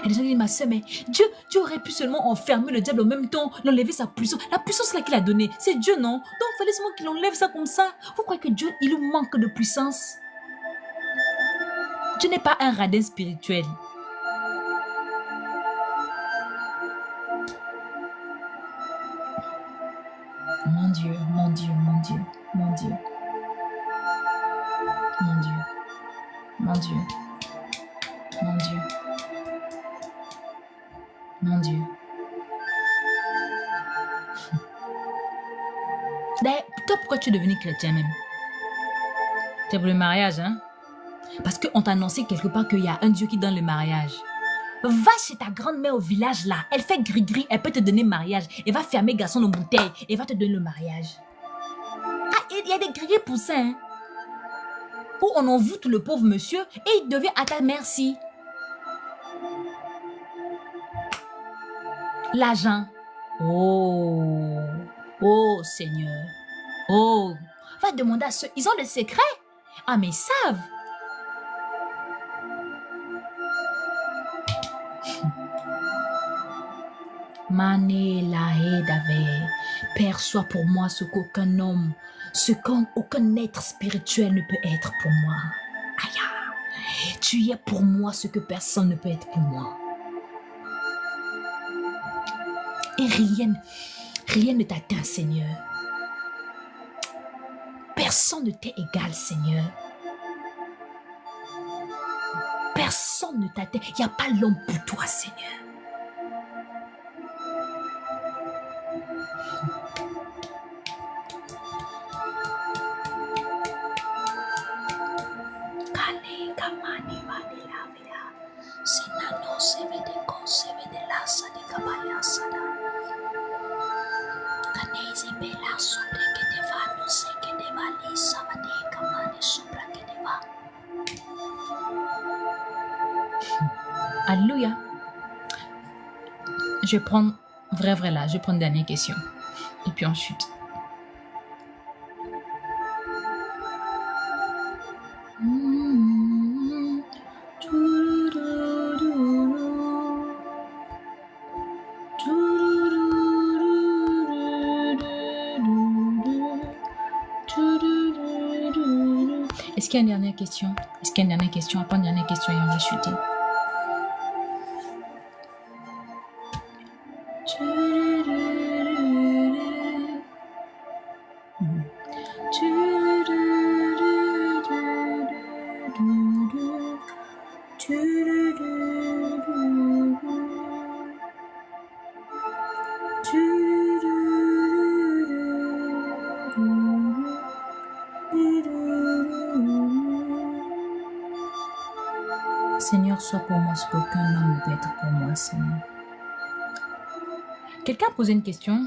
Et les gens disent, ma soeur, mais Dieu aurait pu seulement enfermer le diable en même temps, l'enlever sa puissance. La puissance là qu'il a donnée, c'est Dieu, non? Donc il fallait seulement qu'il enlève ça comme ça. Vous croyez que Dieu, il lui manque de puissance? Dieu n'est pas un radin spirituel. Mon Dieu, mon Dieu, mon Dieu, mon Dieu. Mon Dieu, mon Dieu, mon Dieu. Mon Dieu. D'ailleurs, toi, pourquoi tu es devenu chrétien même? C'est pour le mariage, hein? Parce qu'on t'a annoncé quelque part qu'il y a un Dieu qui donne le mariage. Va chez ta grand-mère au village là. Elle fait gris-gris, elle peut te donner le mariage. Elle va fermer garçon dans bouteille et va te donner le mariage. Ah, il y a des gris pour ça, hein? Où on envoûte le pauvre monsieur et il devient à ta merci. L'argent. Oh. Oh, Seigneur. Oh. Va demander à ceux. Ils ont le secret. Ah, mais ils savent. Mané la Hedave. Père, sois pour moi ce qu'aucun homme, aucun être spirituel ne peut être pour moi. Aïe. Tu es pour moi ce que personne ne peut être pour moi. Et rien ne t'atteint, Seigneur. Personne ne t'est égal, Seigneur. Personne ne t'atteint. Il n'y a pas l'homme pour toi, Seigneur. Alléluia. Je vais prendre, vrai là, je vais prendre une dernière question. Et puis ensuite. Est-ce qu'il y a une dernière question? Est-ce qu'il y a une dernière question? Après une dernière question et on va chuter. sois pour moi ce qu'aucun homme ne peut être pour moi, Seigneur. Quelqu'un a posé une question.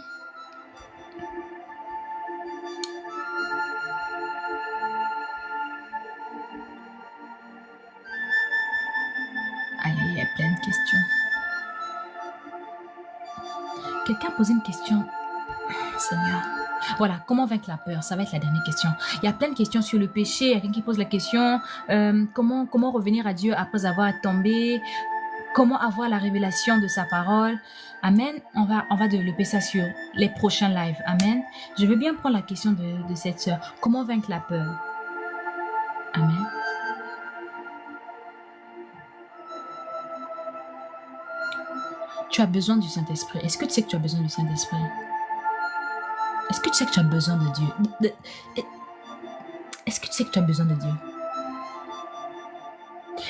Aïe, il y a plein de questions. Quelqu'un a posé une question. Seigneur. Voilà, comment vaincre la peur? Ça va être la dernière question. Il y a plein de questions sur le péché. Il y a quelqu'un qui pose la question, comment revenir à Dieu après avoir tombé? Comment avoir la révélation de sa parole? Amen. On va développer ça sur les prochains lives. Amen. Je veux bien prendre la question de cette sœur. Comment vaincre la peur? Amen. Tu as besoin du Saint-Esprit. Est-ce que tu sais que tu as besoin du Saint-Esprit? Est-ce que tu sais que tu as besoin de Dieu? Est-ce que tu sais que tu as besoin de Dieu?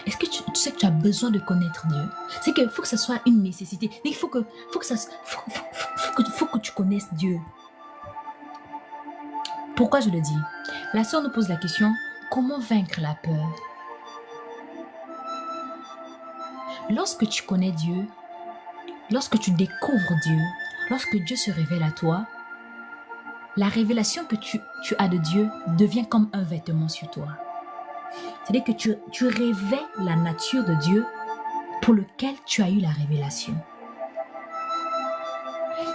Est-ce que tu sais que tu as besoin de connaître Dieu? C'est qu'il faut que ça soit une nécessité. Il faut que tu connaisses Dieu. Pourquoi je le dis? La sœur nous pose la question, comment vaincre la peur? Lorsque tu connais Dieu, lorsque tu découvres Dieu, lorsque Dieu se révèle à toi, la révélation que tu as de Dieu devient comme un vêtement sur toi. C'est-à-dire que tu revêts la nature de Dieu pour lequel tu as eu la révélation.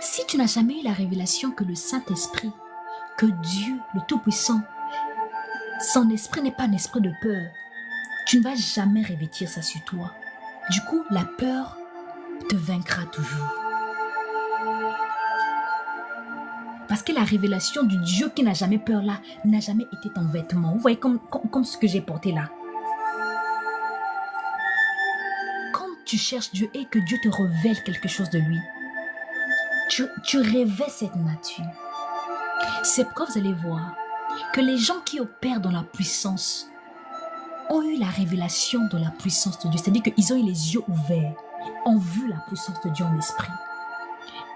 Si tu n'as jamais eu la révélation que le Saint-Esprit, que Dieu, le Tout-Puissant, son esprit n'est pas un esprit de peur, tu ne vas jamais revêtir ça sur toi. Du coup, la peur te vaincra toujours. Parce que la révélation du Dieu qui n'a jamais peur là, n'a jamais été ton vêtement. Vous voyez comme ce que j'ai porté là. Quand tu cherches Dieu et que Dieu te révèle quelque chose de lui, tu revêts cette nature. C'est pourquoi vous allez voir que les gens qui opèrent dans la puissance ont eu la révélation de la puissance de Dieu. C'est-à-dire qu'ils ont eu les yeux ouverts, ont vu la puissance de Dieu en esprit.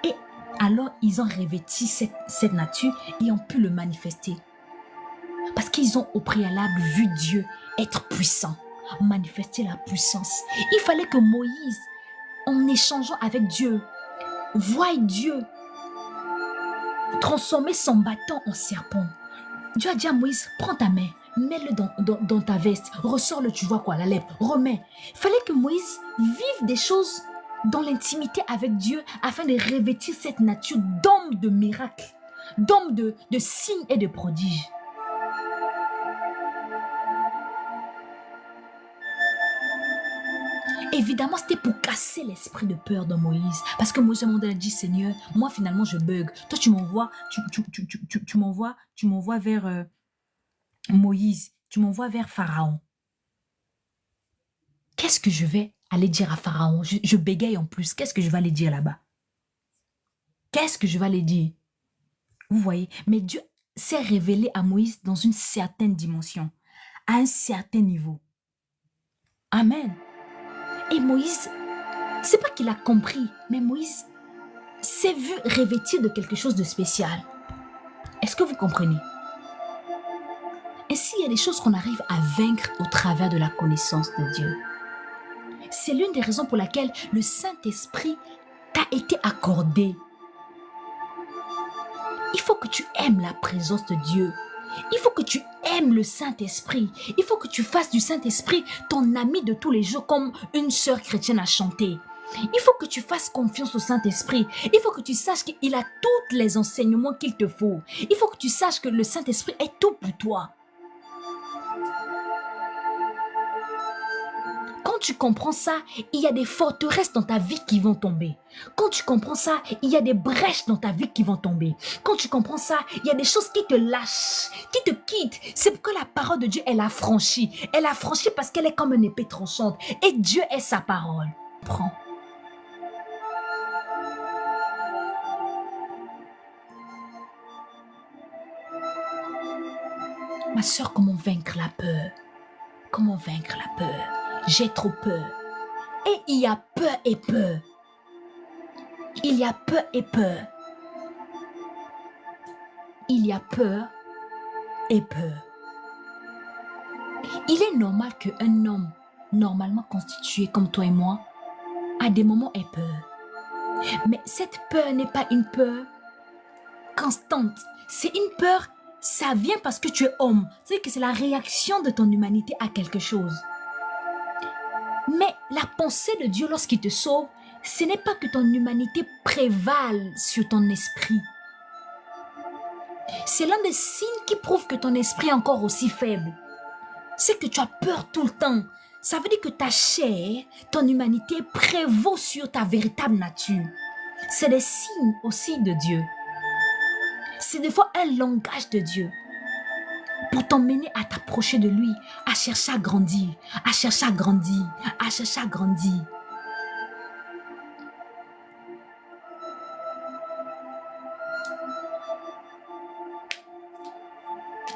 Et alors, ils ont revêti cette nature et ont pu le manifester. Parce qu'ils ont au préalable vu Dieu être puissant, manifester la puissance. Il fallait que Moïse, en échangeant avec Dieu, voie Dieu transformer son bâton en serpent. Dieu a dit à Moïse, prends ta main, mets-le dans ta veste, ressors-le, tu vois quoi, la lèvre, remets. Il fallait que Moïse vive des choses dans l'intimité avec Dieu afin de revêtir cette nature d'homme de miracle, d'homme de signes et de prodiges. Évidemment, c'était pour casser l'esprit de peur de Moïse. Parce que Moïse a dit, Seigneur, moi finalement je bug. Toi tu m'envoies vers Moïse. Tu m'envoies vers Pharaon. Qu'est-ce que je vais aller dire à Pharaon? Je bégaye en plus. Qu'est-ce que je vais aller dire là-bas? Qu'est-ce que je vais aller dire? Vous voyez? Mais Dieu s'est révélé à Moïse dans une certaine dimension, à un certain niveau. Amen. Et Moïse, c'est pas qu'il a compris, mais Moïse s'est vu revêtir de quelque chose de spécial. Est-ce que vous comprenez? Ainsi, il y a des choses qu'on arrive à vaincre au travers de la connaissance de Dieu. C'est l'une des raisons pour laquelle le Saint-Esprit t'a été accordé. Il faut que tu aimes la présence de Dieu. Il faut que tu aimes le Saint-Esprit. Il faut que tu fasses du Saint-Esprit ton ami de tous les jours, comme une sœur chrétienne a chanté. Il faut que tu fasses confiance au Saint-Esprit. Il faut que tu saches qu'il a tous les enseignements qu'il te faut. Il faut que tu saches que le Saint-Esprit est tout pour toi. Quand tu comprends ça, il y a des forteresses dans ta vie qui vont tomber. Quand tu comprends ça, il y a des brèches dans ta vie qui vont tomber. Quand tu comprends ça, il y a des choses qui te lâchent, qui te quittent. C'est pourquoi la parole de Dieu, elle a franchi. Elle a franchi parce qu'elle est comme une épée tranchante. Et Dieu est sa parole. Prends. Ma soeur, comment vaincre la peur? Comment vaincre la peur? J'ai trop peur. Et il y a peur et peur. Il y a peur et peur. Il y a peur et peur. Il est normal qu'un homme normalement constitué comme toi et moi, à des moments ait peur. Mais cette peur n'est pas une peur constante. C'est une peur, ça vient parce que tu es homme. C'est que c'est la réaction de ton humanité à quelque chose. Mais la pensée de Dieu lorsqu'il te sauve, ce n'est pas que ton humanité prévale sur ton esprit. C'est l'un des signes qui prouve que ton esprit est encore aussi faible. C'est que tu as peur tout le temps. Ça veut dire que ta chair, ton humanité prévaut sur ta véritable nature. C'est des signes aussi de Dieu. C'est des fois un langage de Dieu pour t'emmener à t'approcher de lui, à chercher à grandir, à chercher à grandir, à chercher à grandir.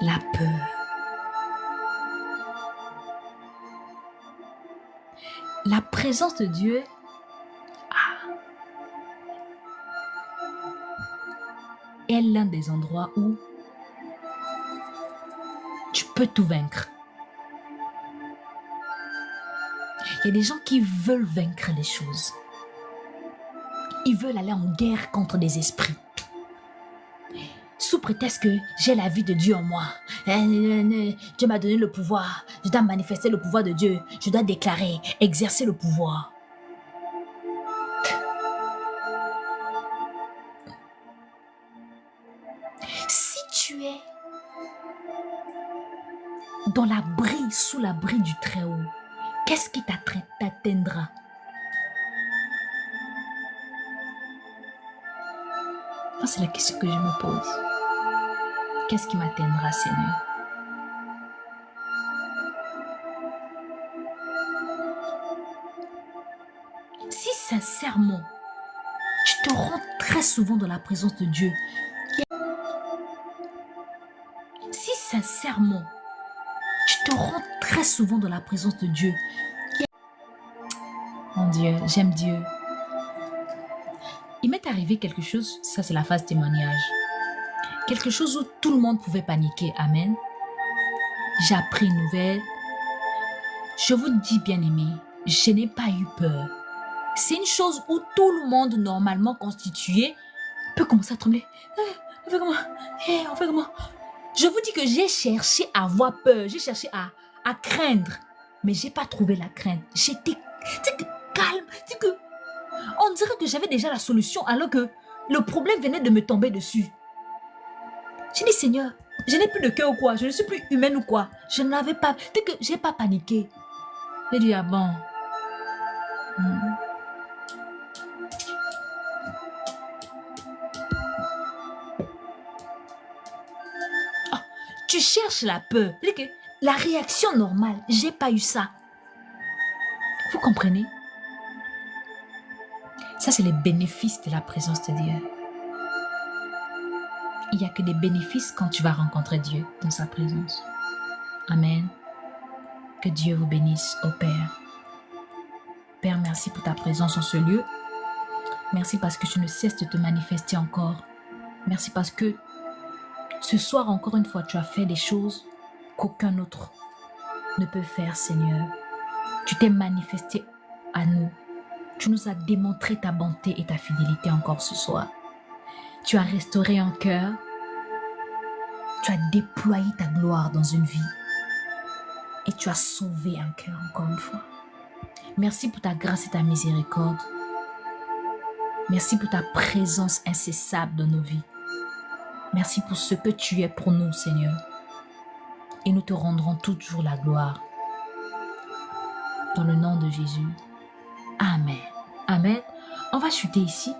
La peur. La présence de Dieu est l'un des endroits où tu peux tout vaincre. Il y a des gens qui veulent vaincre les choses. Ils veulent aller en guerre contre des esprits. Sous prétexte que j'ai la vie de Dieu en moi. Dieu m'a donné le pouvoir. Je dois manifester le pouvoir de Dieu. Je dois déclarer, exercer le pouvoir. Si tu es dans l'abri, sous l'abri du Très-Haut, qu'est-ce qui t'atteindra? C'est la question que je me pose. Qu'est-ce qui m'atteindra, Seigneur? Si sincèrement, tu te rends très souvent dans la présence de Dieu, si sincèrement, tu te rends très souvent dans la présence de Dieu, mon Dieu, j'aime Dieu. Il m'est arrivé quelque chose, ça c'est la phase témoignage. Quelque chose où tout le monde pouvait paniquer, amen. J'ai appris une nouvelle. Je vous dis, bien-aimé, je n'ai pas eu peur. C'est une chose où tout le monde normalement constitué peut commencer à trembler. On fait comment? On fait comment? Je vous dis que j'ai cherché à avoir peur, j'ai cherché à craindre, mais j'ai pas trouvé la crainte. J'étais calme, on dirait que j'avais déjà la solution alors que le problème venait de me tomber dessus. J'ai dit, Seigneur, je n'ai plus de cœur ou quoi? Je ne suis plus humaine ou quoi? Je n'avais pas, que j'ai pas paniqué. J'ai dit, ah bon. Tu cherches la peur. C'est que la réaction normale, j'ai pas eu ça. Vous comprenez? Ça, c'est les bénéfices de la présence de Dieu. Il n'y a que des bénéfices quand tu vas rencontrer Dieu dans sa présence. Amen. Que Dieu vous bénisse, ô Père. Père, merci pour ta présence en ce lieu. Merci parce que tu ne cesses de te manifester encore. Merci parce que ce soir, encore une fois, tu as fait des choses qu'aucun autre ne peut faire, Seigneur. Tu t'es manifesté à nous. Tu nous as démontré ta bonté et ta fidélité encore ce soir. Tu as restauré un cœur. Tu as déployé ta gloire dans une vie. Et tu as sauvé un cœur encore une fois. Merci pour ta grâce et ta miséricorde. Merci pour ta présence incessable dans nos vies. Merci pour ce que tu es pour nous, Seigneur. Et nous te rendrons toujours la gloire. Dans le nom de Jésus. Amen. Amen. On va chuter ici.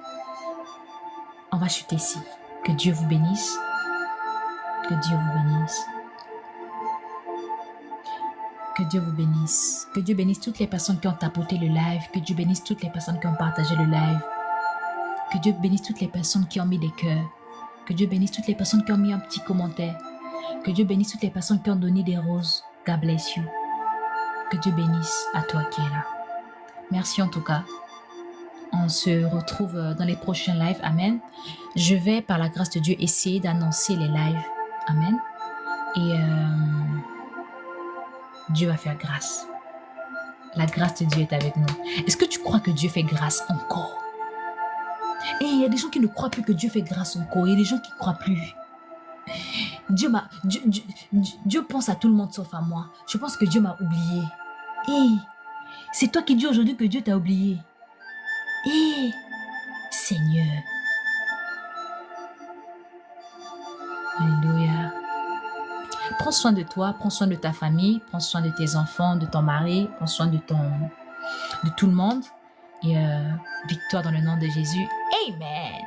On va chuter ici. Que Dieu vous bénisse. Que Dieu vous bénisse. Que Dieu vous bénisse. Que Dieu bénisse toutes les personnes qui ont tapoté le live. Que Dieu bénisse toutes les personnes qui ont partagé le live. Que Dieu bénisse toutes les personnes qui ont mis des cœurs. Que Dieu bénisse toutes les personnes qui ont mis un petit commentaire. Que Dieu bénisse toutes les personnes qui ont donné des roses. God bless you. Que Dieu bénisse à toi qui es là. Merci en tout cas. On se retrouve dans les prochains lives. Amen. Je vais, par la grâce de Dieu, essayer d'annoncer les lives. Amen. Et Dieu va faire grâce. La grâce de Dieu est avec nous. Est-ce que tu crois que Dieu fait grâce encore? Et il y a des gens qui ne croient plus que Dieu fait grâce encore. Il y a des gens qui ne croient plus. Dieu pense à tout le monde sauf à moi. Je pense que Dieu m'a oublié. Et c'est toi qui dis aujourd'hui que Dieu t'a oublié. Et Seigneur. Alléluia. Prends soin de toi, prends soin de ta famille, prends soin de tes enfants, de ton mari, prends soin de tout le monde. Et victoire dans le nom de Jésus. Amen.